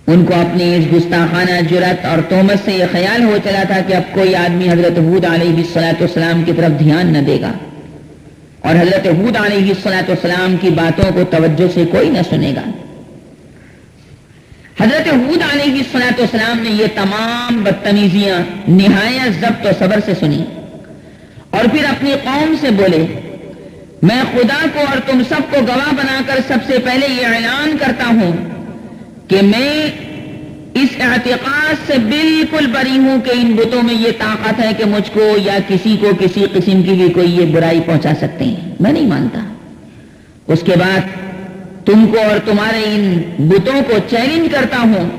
Speaker 2: ان کو اپنی اس گستاخانہ جرات اور تہمت سے یہ خیال ہو چلا تھا کہ اب کوئی آدمی حضرت ہود علیہ السلام کی طرف دھیان نہ دے گا، اور حضرت ہود علیہ السلام کی باتوں کو توجہ سے کوئی نہ سنے گا۔ حضرت ہود علیہ السلام نے یہ تمام بدتمیزیاں نہایت ضبط و صبر سے سنی، اور پھر اپنی قوم سے بولے، میں خدا کو اور تم سب کو گواہ بنا کر سب سے پہلے یہ اعلان کرتا ہوں کہ میں اس اعتقاد سے بالکل بری ہوں کہ ان بتوں میں یہ طاقت ہے کہ مجھ کو یا کسی کو کسی قسم کی بھی کوئی یہ برائی پہنچا سکتے ہیں، میں نہیں مانتا۔ اس کے بعد تم کو اور تمہارے ان بتوں کو چیلنج کرتا ہوں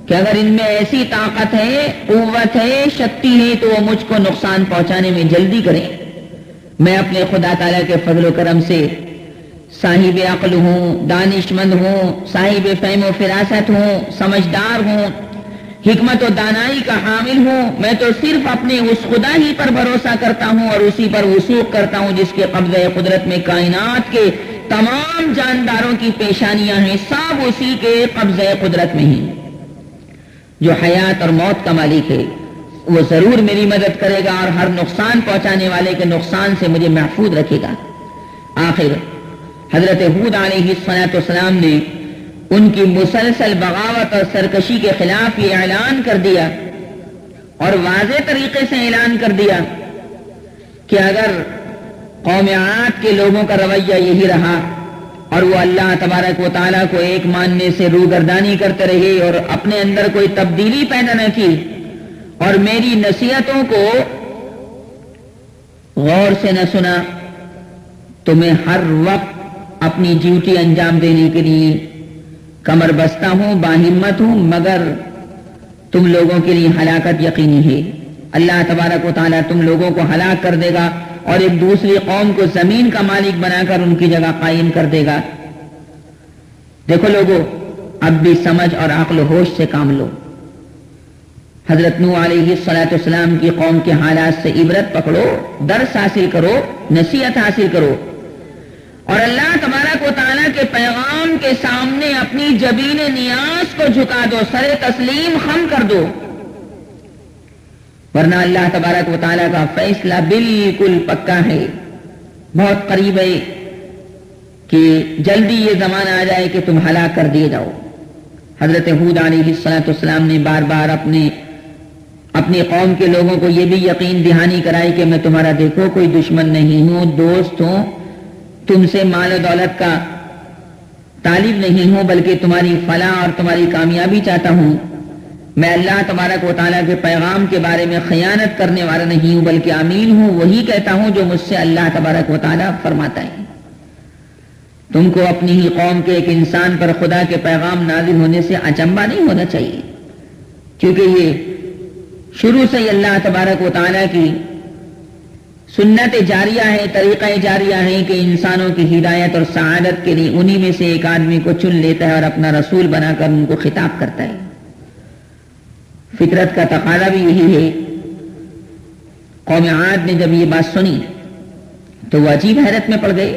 Speaker 2: کہ اگر ان میں ایسی طاقت ہے، قوت ہے، شکتی ہے تو وہ مجھ کو نقصان پہنچانے میں جلدی کریں۔ میں اپنے خدا تعالیٰ کے فضل و کرم سے صاحب عقل ہوں، دانش مند ہوں، صاحب فہم و فراست ہوں، سمجھدار ہوں، حکمت و دانائی کا حامل ہوں۔ میں تو صرف اپنے اس خدا ہی پر بھروسہ کرتا ہوں اور اسی پر وثوق کرتا ہوں جس کے قبضہ قدرت میں کائنات کے تمام جانداروں کی پیشانیاں ہیں، سب اسی کے قبضہ قدرت میں ہیں۔
Speaker 1: جو حیات اور موت کا مالک ہے، وہ ضرور میری مدد کرے گا اور ہر نقصان پہنچانے والے کے نقصان سے مجھے محفوظ رکھے گا۔ آخر حضرت ہود علیہ السلام نے ان کی مسلسل بغاوت اور سرکشی کے خلاف یہ اعلان کر دیا اور واضح طریقے سے اعلان کر دیا کہ اگر قوم عاد کے لوگوں کا رویہ یہی رہا اور وہ اللہ تبارک و تعالیٰ کو ایک ماننے سے روگردانی کرتے رہے اور اپنے اندر کوئی تبدیلی پیدا نہ کی اور میری نصیحتوں کو غور سے نہ سنا، تو میں ہر وقت اپنی ڈیوٹی انجام دینے کے لیے کمر بستہ ہوں، باہمت ہوں، مگر تم لوگوں کے لیے ہلاکت یقینی ہے۔ اللہ تبارک و تعالیٰ تم لوگوں کو ہلاک کر دے گا اور ایک دوسری قوم کو زمین کا مالک بنا کر ان کی جگہ قائم کر دے گا۔ دیکھو لوگو، اب بھی سمجھ اور عقل و ہوش سے کام لو۔ حضرت نوح علیہ السلام کی قوم کے حالات سے عبرت پکڑو، درس حاصل کرو، نصیحت حاصل کرو اور اللہ تبارک و تعالیٰ کے پیغام کے سامنے اپنی جبین نیاز کو جھکا دو، سر تسلیم خم کر دو، ورنہ اللہ تبارک و تعالیٰ کا فیصلہ بالکل پکا ہے، بہت قریب ہے کہ جلدی یہ زمانہ آ جائے کہ تم ہلاک کر دیے جاؤ۔ حضرت ہود علیہ السلام نے بار بار اپنی قوم کے لوگوں کو یہ بھی یقین دہانی کرائی کہ میں تمہارا دیکھو کوئی دشمن نہیں ہوں، دوست ہوں، تم سے مال و دولت کا طالب نہیں ہوں، بلکہ تمہاری فلاح اور تمہاری کامیابی چاہتا ہوں۔ میں اللہ تبارک و تعالیٰ کے پیغام کے بارے میں خیانت کرنے والا نہیں ہوں، بلکہ امین ہوں، وہی کہتا ہوں جو مجھ سے اللہ تبارک و تعالیٰ فرماتا ہے۔ تم کو اپنی ہی قوم کے ایک انسان پر خدا کے پیغام نازل ہونے سے اچنبھا نہیں ہونا چاہیے، کیونکہ یہ شروع سے ہی اللہ تبارک و تعالیٰ کی سنت جاریہ ہے، طریقہ جاریہ ہے کہ انسانوں کی ہدایت اور سعادت کے لیے انہی میں سے ایک آدمی کو چن لیتا ہے اور اپنا رسول بنا کر ان کو خطاب کرتا ہے۔ فطرت کا تقاضا بھی یہی ہے۔ قوم عاد نے جب یہ بات سنی تو وہ عجیب حیرت میں پڑ گئے،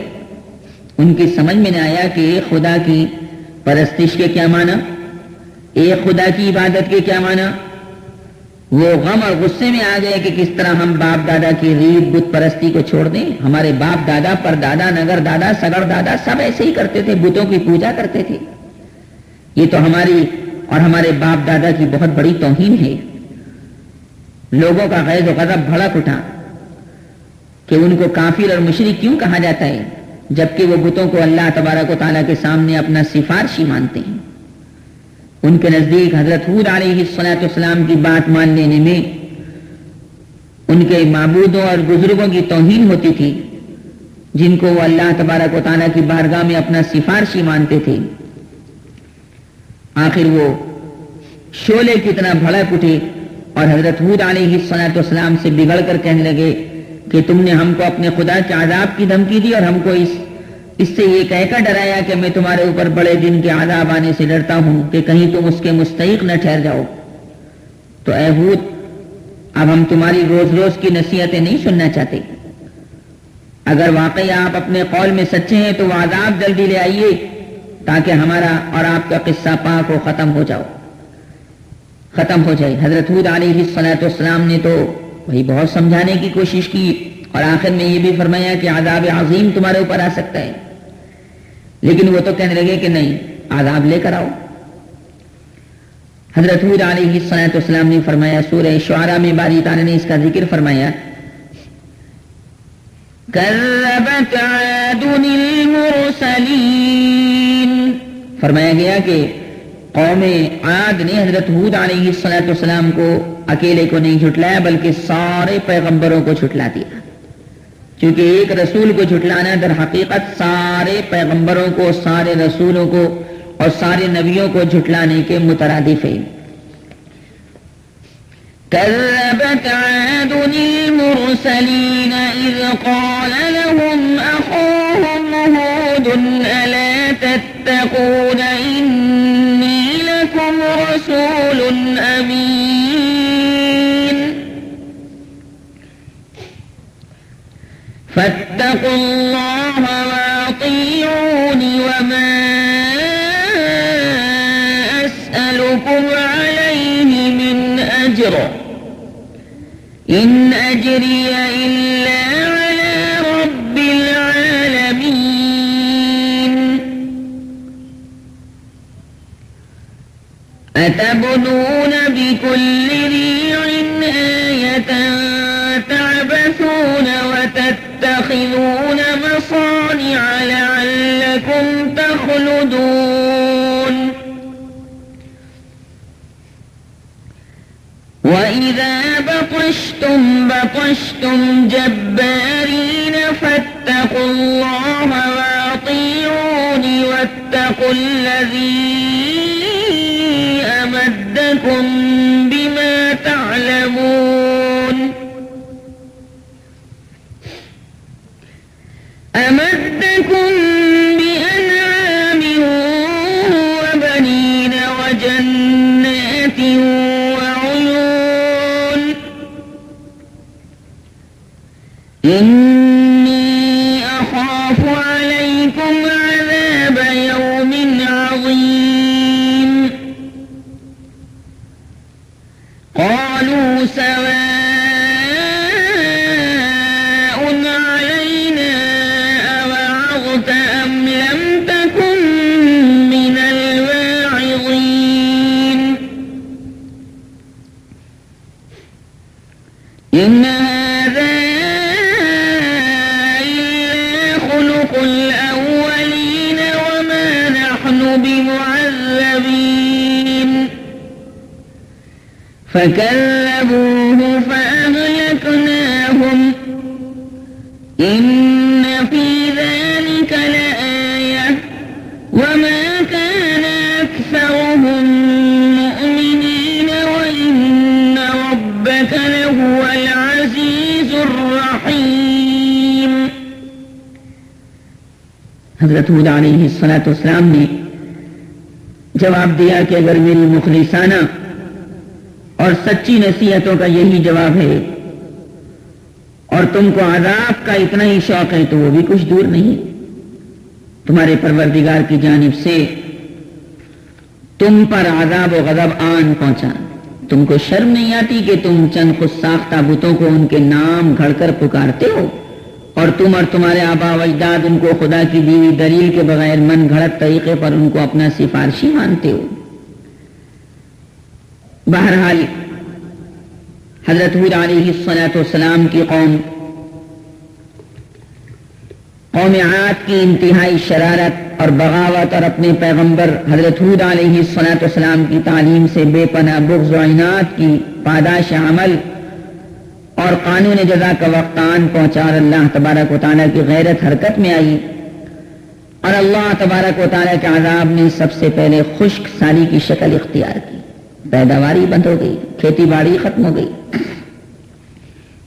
Speaker 1: ان کی سمجھ میں نہ آیا کہ ایک خدا کی پرستش کے کیا معنی، ایک خدا کی عبادت کے کیا معنی۔ وہ غم اور غصے میں آ گئے کہ کس طرح ہم باپ دادا کی ریت بت پرستی کو چھوڑ دیں۔ ہمارے باپ دادا، پر دادا، نگر دادا، سگڑ دادا سب ایسے ہی کرتے تھے، بتوں کی پوجا کرتے تھے۔ یہ تو ہماری اور ہمارے باپ دادا کی بہت بڑی توہین ہے۔ لوگوں کا غیظ و غضب بھڑک اٹھا کہ ان کو کافر اور مشرک کیوں کہا جاتا ہے جبکہ وہ بتوں کو اللہ تبارک و تعالیٰ کے سامنے اپنا سفارشی مانتے ہیں۔ ان کے نزدیک حضرت ہود علیہ السلام کی بات مان لینے میں ان کے معبودوں اور بزرگوں کی توہین ہوتی تھی، جن کو وہ اللہ تبارک و تعالیٰ کی بارگاہ میں اپنا سفارشی مانتے تھے۔ آخر وہ شعلے کی طرح بھڑک اٹھے اور حضرت ہود علیہ السلام سے بگڑ کر کہنے لگے کہ تم نے ہم کو اپنے خدا کے عذاب کی دھمکی دی اور ہم کو اس سے یہ کہہ کر ڈرایا کہ میں تمہارے اوپر بڑے دن کے عذاب آنے سے ڈرتا ہوں کہ کہیں تم اس کے مستحق نہ ٹھہر جاؤ۔ تو اے ہود، اب ہم تمہاری روز روز کی نصیحتیں نہیں سننا چاہتے۔ اگر واقعی آپ اپنے قول میں سچے ہیں تو وہ عذاب جلدی لے آئیے تاکہ ہمارا اور آپ کا قصہ پاک و ختم ہو جائے۔ حضرت ہود علیہ السلام نے تو وہی بہت سمجھانے کی کوشش کی اور آخر میں یہ بھی فرمایا کہ عذاب عظیم تمہارے اوپر آ سکتا ہے، لیکن وہ تو کہنے لگے کہ نہیں، عذاب لے کر آؤ۔ حضرت ہود علیہ السلام نے فرمایا، سورہ شعراء میں باری تعالیٰ نے اس کا ذکر فرمایا، کذبت عاد المرسلین، فرمایا گیا کہ قوم عاد نے حضرت ہود علیہ السلام کو اکیلے کو نہیں جھٹلایا بلکہ سارے پیغمبروں کو جھٹلا دیا، کیونکہ ایک رسول کو جھٹلانا در حقیقت سارے پیغمبروں کو، سارے رسولوں کو اور سارے نبیوں کو جھٹلانے کے مترادف ہے۔ كذبت عاد المرسلين إذ قال لهم أخوهم هود ألا تتقون إني لكم رسول أمين فاتقوا الله وأطيعون وما أسألكم عليه الذكر إن أجري إلا على رب العالمين أتبنون بكل ريع آية تعبثون وتتخذون مصانع لعلكم تخلدون وَإِذَا بَطَشْتُمْ بَطَشْتُمْ جَبَّارِينَ فَاتَّقُوا اللَّهَ وَأَطِيعُونِ وَاتَّقُوا الَّذِي أَمَدَّكُم بِمَا تَعْلَمُونَ أَمَدَّكُم بِأَنْعَامٍ وَبَنِينَ وَجَنَّاتٍ إني أخاف عليكم عذاب يوم عظيم قالوا سواء علينا أوعظت أم لم تكن من الواعظين إن هذا الأولين وما نحن بمعذبين فكذبوه فأهلكناهم إن في ذلك لآية وما كان أكثرهم مؤمنين وإن ربك لهو العزيز الرحيم. حضرت ہود علیہ الصلاۃ والسلام نے جواب دیا کہ اگر میری مخلصانہ اور سچی نصیحتوں کا یہی جواب ہے اور تم کو عذاب کا اتنا ہی شوق ہے تو وہ بھی کچھ دور نہیں. تمہارے پروردگار کی جانب سے تم پر عذاب و غضب آن پہنچا. تم کو شرم نہیں آتی کہ تم چند خود ساختہ بتوں کو ان کے نام گھڑ کر پکارتے ہو اور تم اور تمہارے آبا و اجداد ان کو خدا کی دی ہوئی دلیل کے بغیر من گھڑت طریقے پر ان کو اپنا سفارشی مانتے ہو. بہرحال حضرت ہود علیہ الصلاۃ والسلام کی قوم عاد کی انتہائی شرارت اور بغاوت اور اپنے پیغمبر حضرت ہود علیہ الصلاۃ والسلام کی تعلیم سے بے پناہ بغض و عناد کی پاداش عمل اور قانون جزا کا وقت آن پہنچا اور اللہ تبارک و تعالیٰ کی غیرت حرکت میں آئی اور اللہ تبارک و تعالیٰ کے عذاب نے سب سے پہلے خشک سالی کی شکل اختیار کی. پیداواری بند ہو گئی, کھیتی باڑی ختم ہو گئی.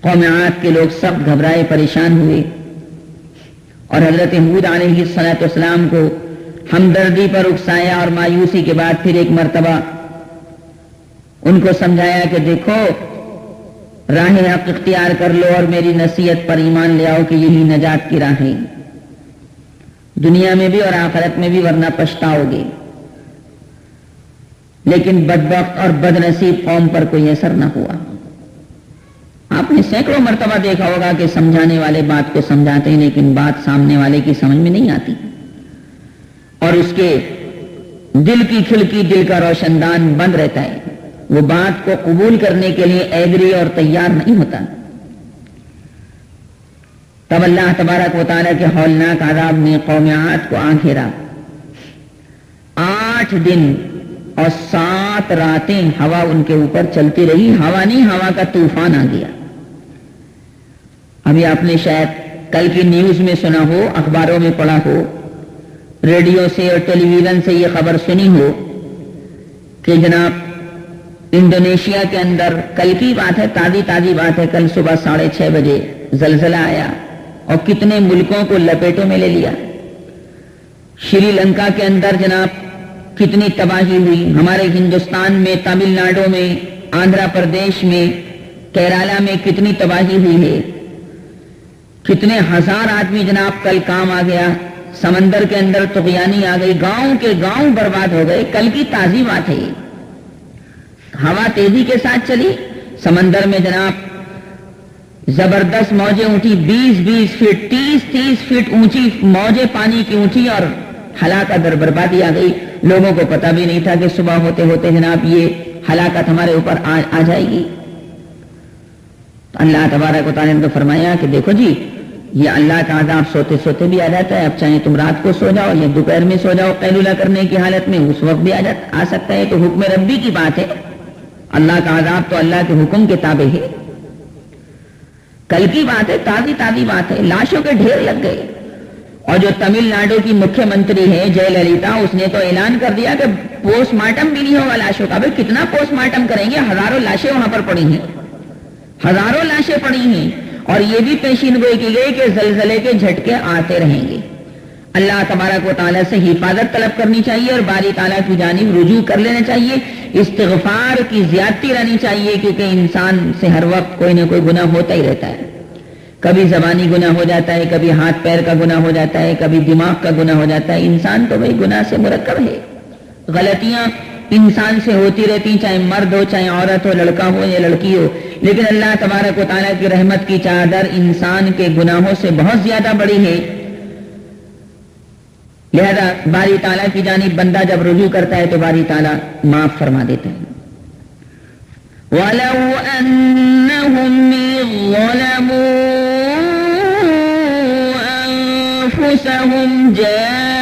Speaker 1: قوم عاد کے لوگ سخت گھبرائے پریشان ہوئے اور حضرت ہود علیہ الصلاۃ والسلام کو ہمدردی پر اکسایا اور مایوسی کے بعد پھر ایک مرتبہ ان کو سمجھایا کہ دیکھو راہ حق اختیار کر لو اور میری نصیحت پر ایمان لے آؤ کہ یہی نجات کی راہ ہے دنیا میں بھی اور آخرت میں بھی, ورنہ پچھتاؤ گے. لیکن بدبخت اور بد نصیب قوم پر کوئی اثر نہ ہوا. آپ نے سینکڑوں مرتبہ دیکھا ہوگا کہ سمجھانے والے بات کو سمجھاتے ہیں لیکن بات سامنے والے کی سمجھ میں نہیں آتی اور اس کے دل کی کھڑکی, دل کا روشن دان بند رہتا ہے. وہ بات کو قبول کرنے کے لیے ایگری اور تیار نہیں ہوتا. تب اللہ تبارک و تعالیٰ کے ہولناک عذاب نے قوم عاد کو آ گھیرا. 8 دن اور 7 راتیں ہوا ان کے اوپر چلتی رہی. ہوا نہیں, ہوا کا طوفان آ گیا. ابھی آپ نے شاید کل کی نیوز میں سنا ہو, اخباروں میں پڑھا ہو, ریڈیو سے اور ٹیلی ویژن سے یہ خبر سنی ہو کہ جناب انڈونیشیا کے اندر, کل کی بات ہے, تازی بات ہے, کل صبح 6:30 بجے زلزلہ آیا اور کتنے ملکوں کو لپیٹوں میں لے لیا. شری لنکا کے اندر جناب کتنی تباہی ہوئی. ہمارے ہندوستان میں, تمل ناڈو میں, آندھرا پردیش میں, کیرالا میں کتنی تباہی ہوئی ہے. کتنے ہزار آدمی جناب کل کام آ گیا. سمندر کے اندر طغیانی آ گئی, گاؤں کے گاؤں برباد ہو گئے. کل کی تازی بات ہے. ہوا تیزی کے ساتھ چلی، سمندر میں جناب زبردست موجیں اٹھی، 20-20 فٹ 30-30 فٹ اونچی موجیں پانی کی اونچی، اور ہلاکت اور بربادی آ گئی. لوگوں کو پتہ بھی نہیں تھا کہ صبح ہوتے ہوتے جناب یہ ہلاکت ہمارے اوپر آ جائے گی. تو اللہ تبارک و تعالیٰ نے تو فرمایا کہ دیکھو جی یہ اللہ کا عذاب سوتے سوتے بھی آ جاتا ہے. اب چاہے تم رات کو سو جاؤ یا دوپہر میں سو جاؤ قیلولہ کرنے کی حالت میں، اس وقت بھی آ سکتا ہے. تو حکم ربی کی بات ہے، اللہ کا عذاب تو اللہ کے حکم کے تابع ہے. کل کی بات ہے، تازی بات ہے، لاشوں کے ڈھیر لگ گئے. اور جو تمل ناڈو کی مکھیہ منتری ہے جے للیتا، اس نے تو اعلان کر دیا کہ پوسٹ مارٹم بھی نہیں ہوگا لاشوں کا. بھائی کتنا پوسٹ مارٹم کریں گے؟ ہزاروں لاشیں وہاں پر پڑی ہیں، ہزاروں لاشیں پڑی ہیں. اور یہ بھی پیشین گوئی کی گئی کہ زلزلے کے جھٹکے آتے رہیں گے. اللہ تبارک و تعالیٰ سے حفاظت طلب کرنی چاہیے اور باری تعالیٰ کی جانب رجوع کر لینا چاہیے. استغفار کی زیادتی رہنی چاہیے، کیونکہ انسان سے ہر وقت کوئی نہ کوئی گناہ ہوتا ہی رہتا ہے. کبھی زبانی گناہ ہو جاتا ہے، کبھی ہاتھ پیر کا گناہ ہو جاتا ہے، کبھی دماغ کا گناہ ہو جاتا ہے. انسان تو بھائی گناہ سے مرکب ہے، غلطیاں انسان سے ہوتی رہتی، چاہے مرد ہو چاہے عورت ہو، لڑکا ہو یا لڑکی ہو. لیکن اللہ تبارک و تعالیٰ کی رحمت کی چادر انسان کے گناہوں سے بہت زیادہ بڑی ہے. لہذا باری تعالیٰ کی جانب بندہ جب رجوع کرتا ہے تو باری تعالیٰ معاف فرما دیتے ہیں. وَلَوْ أَنَّهُمْ ظَلَمُوا أَنفُسَهُمْ جَاءُوكَ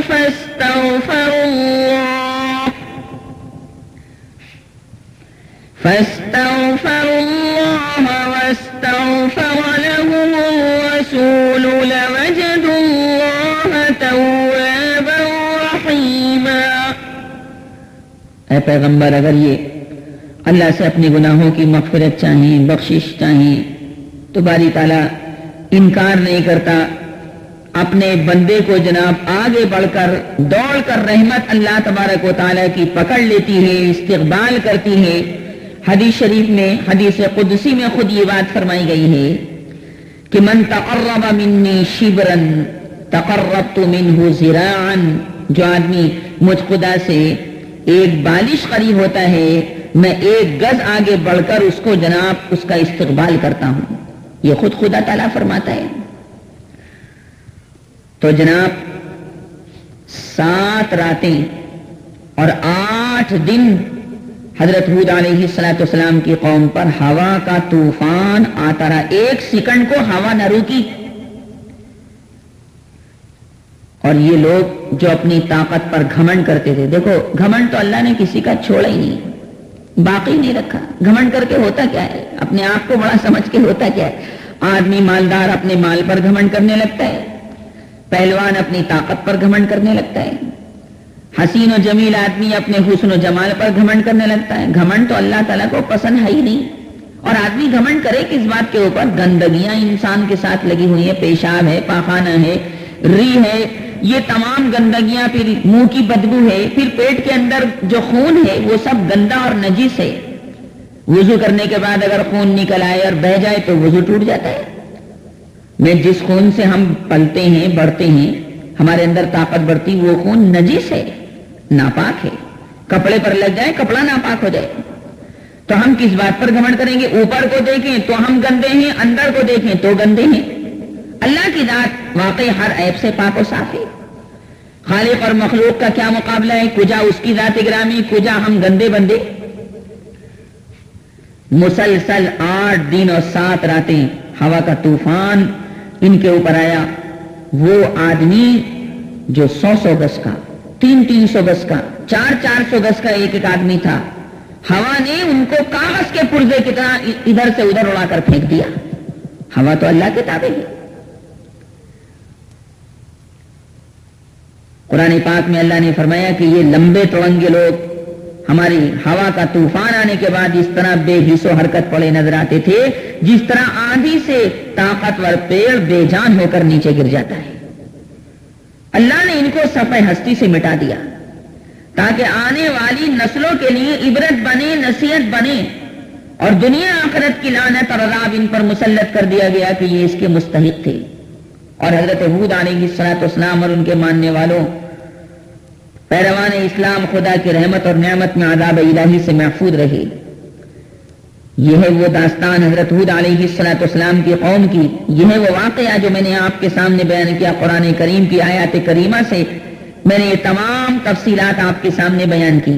Speaker 1: فَاسْتَغْفَرُوا اللَّهَ وَاسْتَغْفَرَ لَهُمُ الرَّسُولُ لَوَجَدُوا اللَّهَ تَوَّابًا رَحِيمًا. اے پیغمبر، اگر یہ اللہ سے اپنے گناہوں کی مغفرت چاہیں، بخشش چاہیں، تو باری تعالیٰ انکار نہیں کرتا، اپنے بندے کو جناب آگے بڑھ کر دوڑ کر رحمت اللہ تبارک و تعالیٰ کی پکڑ لیتی ہے، استقبال کرتی ہے. حدیث شریف میں، حدیث قدسی میں خود یہ بات فرمائی گئی ہے کہ من تقرب منی شبرا تقربت منہ ذراعا. جو آدمی مجھ خدا سے ایک بالش قریب ہوتا ہے، میں ایک گز آگے بڑھ کر اس کو جناب اس کا استقبال کرتا ہوں. یہ خود خدا تعالیٰ فرماتا ہے. تو جناب 7 راتیں اور 8 دن حضرت ہود علیہ السلام کی قوم پر ہوا کا طوفان آتا رہا، 1 سیکنڈ کو ہوا نہ روکی. اور یہ لوگ جو اپنی طاقت پر گھمنڈ کرتے تھے، دیکھو گھمنڈ تو اللہ نے کسی کا چھوڑا ہی نہیں، باقی نہیں رکھا. گھمنڈ کر کے ہوتا کیا ہے؟ اپنے آپ کو بڑا سمجھ کے ہوتا کیا ہے؟ آدمی مالدار اپنے مال پر گھمنڈ کرنے لگتا ہے، پہلوان اپنی طاقت پر گھمنڈ کرنے لگتا ہے، حسین و جمیل آدمی اپنے حسن و جمال پر گھمنڈ کرنے لگتا ہے. گھمنڈ تو اللہ تعالیٰ کو پسند ہے ہی نہیں. اور آدمی گھمنڈ کرے کس بات کے اوپر؟ گندگیاں انسان کے ساتھ لگی ہوئی ہیں، پیشاب ہے، پاخانہ ہے، ری ہے، یہ تمام گندگیاں، پھر منہ کی بدبو ہے، پھر پیٹ کے اندر جو خون ہے وہ سب گندا اور نجس ہے. وضو کرنے کے بعد اگر خون نکل آئے اور بہہ جائے تو وضو ٹوٹ جاتا ہے. میں جس خون سے ہم پلتے ہیں، بڑھتے ہیں، ہمارے اندر طاقت بڑھتی، وہ خون نجس ہے، ناپاک ہے. کپڑے پر لگ جائے، کپڑا ناپاک ہو جائے. تو ہم کس بات پر گھمنڈ کریں گے؟ اوپر کو دیکھیں تو ہم گندے ہیں، اندر کو دیکھیں تو گندے ہیں. اللہ کی ذات واقعی ہر عیب سے پاک و صاف ہے. خالق اور مخلوق کا کیا مقابلہ ہے؟ کجا اس کی ذات گرامی، کجا ہم گندے بندے. مسلسل 8 دن اور 7 راتیں ہوا کا طوفان ان کے اوپر آیا. وہ آدمی جو 100 گز کا، 300 گز کا، 400 گز کا ایک آدمی تھا، ہوا نے ان کو کاغذ کے پرزے کی طرح ادھر سے ادھر اڑا کر پھینک دیا. ہوا تو اللہ کے تابع ہے. قرآن پاک میں اللہ نے فرمایا کہ یہ لمبے تڑنگے لوگ ہماری ہوا کا طوفان آنے کے بعد اس طرح بے حس و حرکت پڑے نظر آتے تھے جس طرح آندھی سے طاقتور پیڑ بے جان ہو کر نیچے گر جاتا ہے. اللہ نے ان کو صفحہ ہستی سے مٹا دیا تاکہ آنے والی نسلوں کے لیے عبرت بنے، نصیحت بنے، اور دنیا آخرت کی لعنت اور عذاب ان پر مسلط کر دیا گیا کہ یہ اس کے مستحق تھے. اور حضرت ہود علیہ السلام اور ان کے ماننے والوں پیروان اسلام خدا کی رحمت اور نعمت میں عذاب الہی سے محفوظ رہے۔ یہ ہے وہ داستان حضرت ہود علیہ السلام کی قوم کی، یہ ہے وہ واقعہ جو میں نے آپ کے سامنے بیان کیا۔ قرآن کریم کی آیات کریمہ سے میں نے یہ تمام تفصیلات آپ کے سامنے بیان کی۔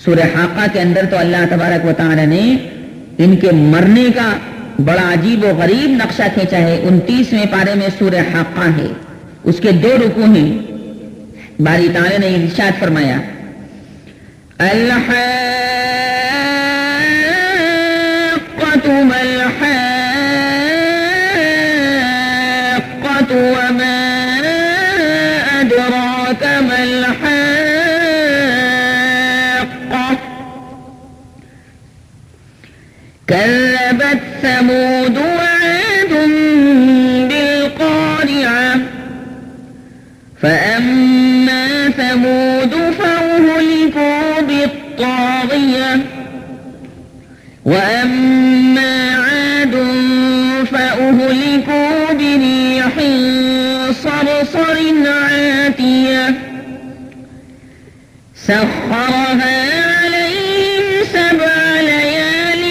Speaker 1: سورہ حاقہ کے اندر تو اللہ تبارک و تعالی نے ان کے مرنے کا بڑا عجیب و غریب نقشہ کھینچا ہے۔ 29ویں پارے میں سورہ حاقہ ہے، اس کے 2 رکوع ہیں۔ باری تعالی نے ارشاد فرمایا
Speaker 2: ما الحاقة وما أدراك ما الحاقة كذبت ثمود وعاد بالقارعة فأما ثمود فأهلكوا بالطاغية وأما عاد فأهلكوا بريح صرصر عاتية سخرها عليهم 7 ليال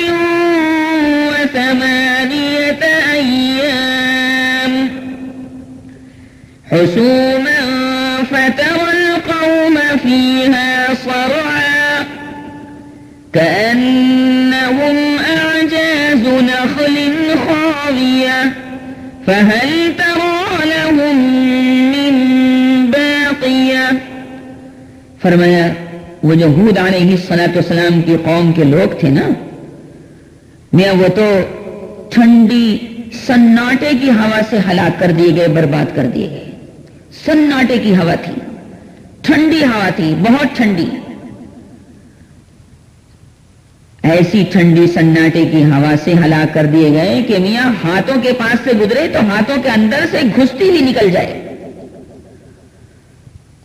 Speaker 2: و8 أيام حسوما فترى القوم فيها صرعا كأنهم أعجاز نخل خاوية فهل ترى لهم من باقية۔
Speaker 1: فرمایا وہ جو ہود علیہ السلام کی قوم کے لوگ تھے نا، میاں وہ تو ٹھنڈی سناٹے کی ہوا سے ہلاک کر دیے گئے، برباد کر دیے گئے۔ سناٹے کی ہوا تھی، ٹھنڈی ہوا تھی، بہت ٹھنڈی، ایسی ٹھنڈی سناٹے کی ہوا سے ہلاک کر دیے گئے کہ میاں ہاتھوں کے پاس سے گزرے تو ہاتھوں کے اندر سے گھستی ہوئی نکل جائے۔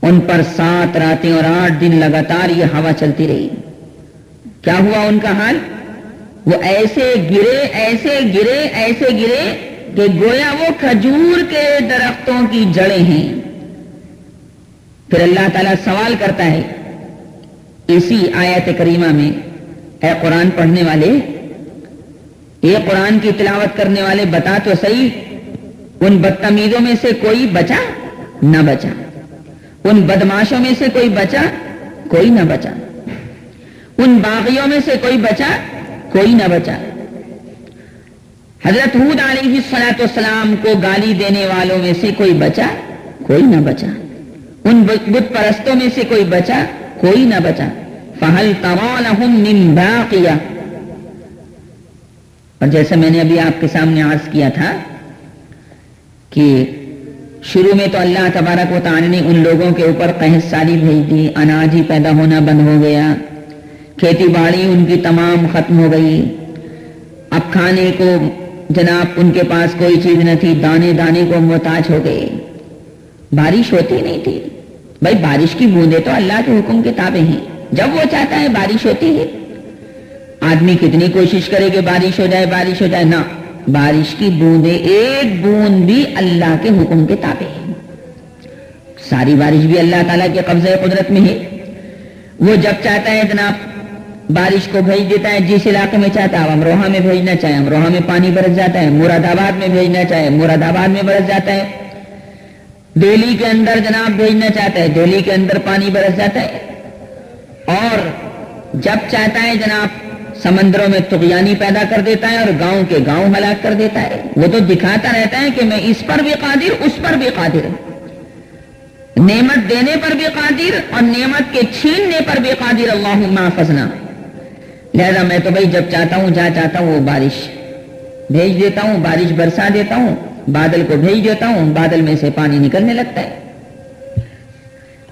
Speaker 1: ان پر 7 راتیں اور 8 دن لگاتار یہ ہوا چلتی رہی۔ کیا ہوا ان کا حال؟ وہ ایسے گرے ایسے گرے ایسے گرے کہ گویا وہ کھجور کے درختوں کی جڑیں ہیں۔ پھر اللہ تعالیٰ سوال کرتا ہے اسی آیت کریمہ میں، اے قرآن پڑھنے والے، اے قرآن کی تلاوت کرنے والے، بتا تو صحیح، ان بدتمیزوں میں سے کوئی بچا؟ نہ بچا۔ ان بدماشوں میں سے کوئی بچا؟ کوئی نہ بچا۔ ان باغیوں میں سے کوئی بچا؟ کوئی نہ بچا۔ حضرت ہود علیہ السلام کو گالی دینے والوں میں سے کوئی بچا؟ کوئی نہ بچا۔ ان بت پرستوں میں سے کوئی بچا؟ کوئی نہ بچا۔ فَهَلْ تَرَى لَهُم مِّن بَاقِيَةٍ۔ اور جیسے میں نے ابھی آپ کے سامنے عرض کیا تھا کہ شروع میں تو اللہ تبارک و تعالی نے ان لوگوں کے اوپر قحط سالی بھیج دی، اناج ہی پیدا ہونا بند ہو گیا، کھیتی باڑی ان کی تمام ختم ہو گئی، اب کھانے کو جناب ان کے پاس کوئی چیز نہ تھی، دانے دانے کو محتاج ہو گئے، بارش ہوتی نہیں تھی۔ بھائی بارش کی بوندیں تو اللہ کے حکم کے تابع ہیں، جب وہ چاہتا ہے بارش ہوتی ہے۔ آدمی کتنی کوشش کرے کہ بارش ہو جائے بارش ہو جائے، نہ، بارش کی بوندیں ایک بوند بھی اللہ کے حکم کے تابع ہے۔ ساری بارش بھی اللہ تعالیٰ کے قبضہ قدرت میں ہے۔ وہ جب چاہتا ہے جناب بارش کو بھیج دیتا ہے، جس علاقے میں چاہتا ہے، امروہہ میں بھیجنا چاہے امروہہ میں پانی برس جاتا ہے، مراد آباد میں بھیجنا چاہے مراد آباد میں برس جاتا ہے، دہلی کے اندر جناب بھیجنا چاہتا ہے دہلی کے اندر پانی برس جاتا ہے، اور جب چاہتا ہے جناب سمندروں میں طغیانی پیدا کر دیتا ہے اور گاؤں کے گاؤں ہلاک کر دیتا ہے۔ وہ تو دکھاتا رہتا ہے کہ میں اس پر بھی قادر، اس پر بھی قادر، نعمت دینے پر بھی قادر اور نعمت کے چھیننے پر بھی قادر۔ اللہم احفظنا۔ لہذا میں تو بھائی جب چاہتا ہوں جہاں چاہتا ہوں وہ بارش بھیج دیتا ہوں، بارش برسا دیتا ہوں، بادل کو بھیج دیتا ہوں، بادل میں سے پانی نکلنے لگتا ہے،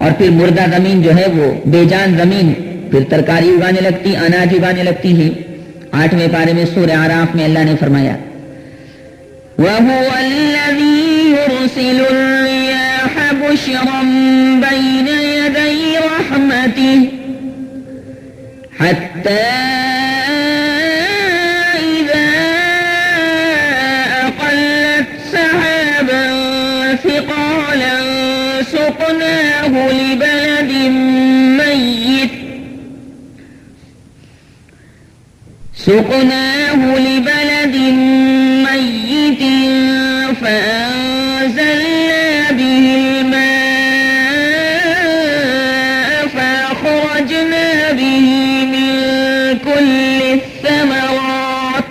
Speaker 1: اور پھر مردہ زمین جو ہے وہ بے جان زمین پھر ترکاری اگانے لگتی، اناج اگانے لگتی ہے۔ 8ویں پارے میں سورہ اعراف میں اللہ نے فرمایا
Speaker 2: وَهُوَ الَّذِي يُرْسِلُ الرِّيَاحَ بُشْرًا بَيْنَ يَدَيْ رَحْمَتِهِ حَتَّى إِذَا أَقَلَّتْ سَحَابًا ثِقَالًا سُقْنَاهُ لِبَلَدٍ
Speaker 1: سقناه لبلد ميت فأنزلنا به الماء فأخرجنا به من كل الثمرات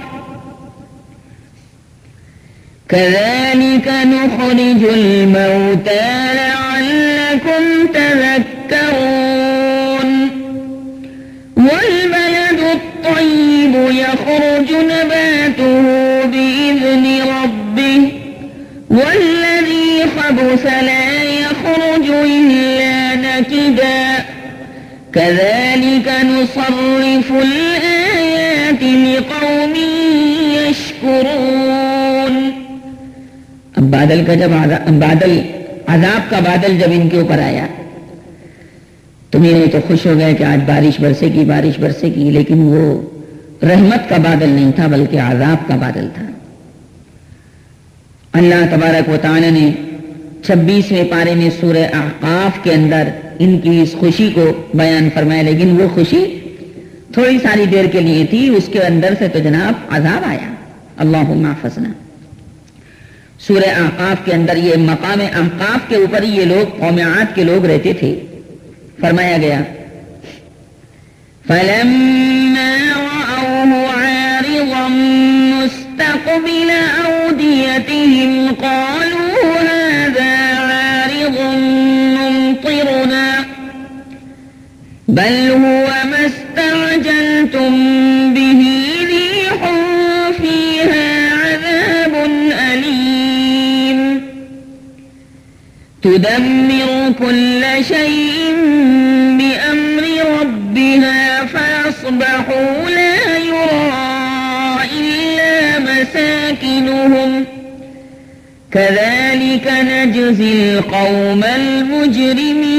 Speaker 1: كذلك نخرج الموتى لعلكم تذكرون والبلد الطيب يخرج نباته بإذن ربه والذي خبث لا يخرج إلا نكدا كذلك نصرف الآيات لقوم يشكرون. اب بادل کا جب عذاب کا بادل جب ان کے اوپر آیا تو میرے تو خوش ہو گئے کہ آج بارش برسے گی، لیکن وہ رحمت کا بادل نہیں تھا بلکہ عذاب کا بادل تھا. اللہ تبارک و تعالی نے 26ویں پارے میں سورہ احقاف کے اندر ان کی اس خوشی کو بیان فرمایا، لیکن وہ خوشی تھوڑی ساری دیر کے لیے تھی، اس کے اندر سے تو جناب عذاب آیا. اللہم احفظنا. سورہ احقاف کے اندر یہ مقام احقاف کے اوپر یہ لوگ قوم عاد کے لوگ رہتے تھے. فرمایا گیا فَلَمَّا رَأَوْهُ عَارِضًا مُسْتَقْبِلَ أَوْدِيَتِهِمْ قَالُوا هَذَا عَارِضٌ مُمْطِرُنَا بَلْ هُوَ مَا اسْتَعْجَلْتُمْ بِهِ رِيحٌ فِيهَا عَذَابٌ أَلِيمٌ تُدَمِّرُ كُلَّ شَيْءٍ بِأَمْرِ رَبِّهَا فَأَصْبَحُوا لَا يُرَى إِلَّا مَسَاكِنُهُمْ كَذَلِكَ نَجْزِي الْقَوْمَ الْمُجْرِمِينَ.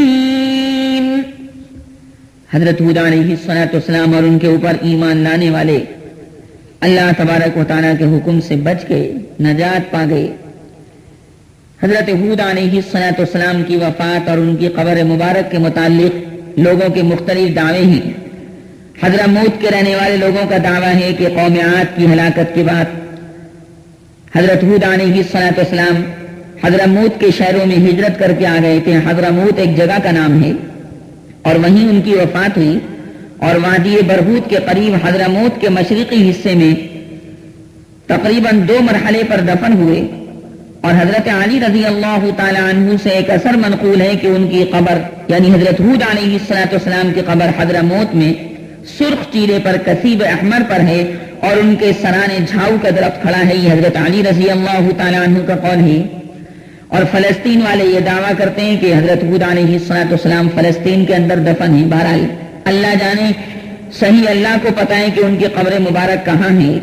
Speaker 1: حضرت ہود علیہ السلام اور ان کے اوپر ایمان لانے والے اللہ تبارک و تعالیٰ کے حکم سے بچ گئے، نجات پا گئے. حضرت ہود علیہ السلام کی وفات اور ان کی قبر مبارک کے متعلق لوگوں کے مختلف دعوے ہیں. حضرموت کے رہنے والے لوگوں کا دعویٰ ہے کہ قوم عاد کی ہلاکت کے بعد حضرت ہود علیہ السلام حضرموت کے شہروں میں ہجرت کر کے آ گئے تھے. حضرموت ایک جگہ کا نام ہے اور وہیں ان کی وفات ہوئی، اور وادی برہوت کے قریب حضرموت کے مشرقی حصے میں تقریباً 2 مرحلے پر دفن ہوئے. اور حضرت علی رضی اللہ تعالی عنہ سے ایک اثر منقول ہے کہ ان کی قبر یعنی حضرت ہود علیہ السلام کی قبر حضرموت میں سرخ چیرے پر کثیب احمر پر ہے اور ان کے سرانے جھاؤ کا درخت کھڑا ہے. یہ حضرت علی رضی اللہ تعالی عنہ کا قول ہے. اور فلسطین والے یہ دعویٰ کرتے ہیں کہ حضرت ہود علیہ السلام فلسطین کے اندر دفن ہیں. بہرحال اللہ جانے، صحیح اللہ کو پتہ ہے کہ ان کی قبر مبارک کہاں ہے.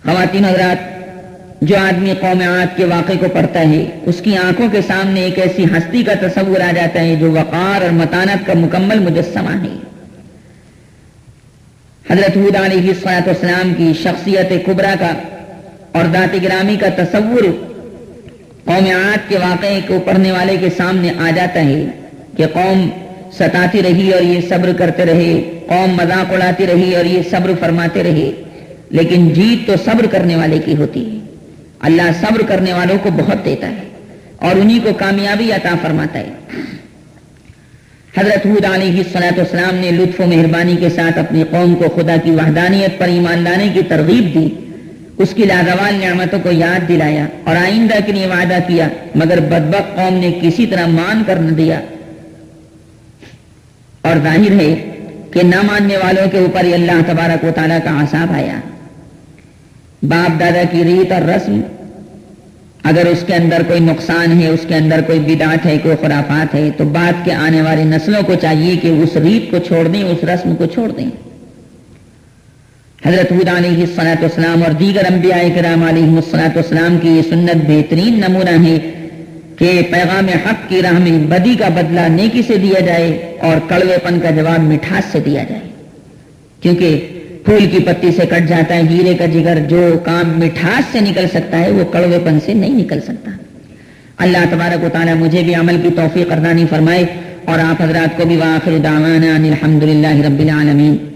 Speaker 1: خواتین حضرات، جو آدمی قوم عاد کے واقعے کو پڑھتا ہے اس کی آنکھوں کے سامنے ایک ایسی ہستی کا تصور آ جاتا ہے جو وقار اور متانت کا مکمل مجسمہ ہے. حضرت ہود علیہ السلام کی شخصیت کبریٰ کا اور ذات گرامی کا تصور قوم عاد کے واقعے کو پڑھنے والے کے سامنے آ جاتا ہے کہ قوم ستاتی رہی اور یہ صبر کرتے رہے، قوم مذاق اڑاتی رہی اور یہ صبر فرماتے رہے، لیکن جیت تو صبر کرنے والے کی ہوتی ہے. اللہ صبر کرنے والوں کو بہت دیتا ہے اور انہی کو کامیابی عطا فرماتا ہے. حضرت ہود علیہ السلام نے لطف و مہربانی کے ساتھ اپنی قوم کو خدا کی وحدانیت پر ایمان لانے کی ترغیب دی، اس کی لازوال نعمتوں کو یاد دلایا اور آئندہ کے لیے وعدہ کیا، مگر بدبخت قوم نے کسی طرح مان کر نہ دیا. اور ظاہر ہے کہ نہ ماننے والوں کے اوپر اللہ تبارک و تعالیٰ کا عذاب آیا. باپ دادا کی ریت اور رسم اگر اس کے اندر کوئی نقصان ہے، اس کے اندر کوئی بدعت ہے، کوئی خرافات ہے، تو بعد کے آنے والی نسلوں کو چاہیے کہ اس ریت کو چھوڑ دیں، اس رسم کو چھوڑ دیں. حضرت ہود علیہ السلام اور دیگر انبیاء کرام علیہ السلام کی یہ سنت بہترین نمونہ ہے کہ پیغام حق کی راہ میں بدی کا بدلہ نیکی سے دیا جائے اور کڑوے پن کا جواب مٹھاس سے دیا جائے. کیونکہ پھول کی پتی سے کٹ جاتا ہے ہیرے کا جگر، جو کام مٹھاس سے نکل سکتا ہے وہ کڑوے پن سے نہیں نکل سکتا. اللہ تبارک و تعالی مجھے بھی عمل کی توفیق عطا فرمائے اور آپ حضرات کو بھی. وآخر دعوانا ان الحمد للہ رب العالمین.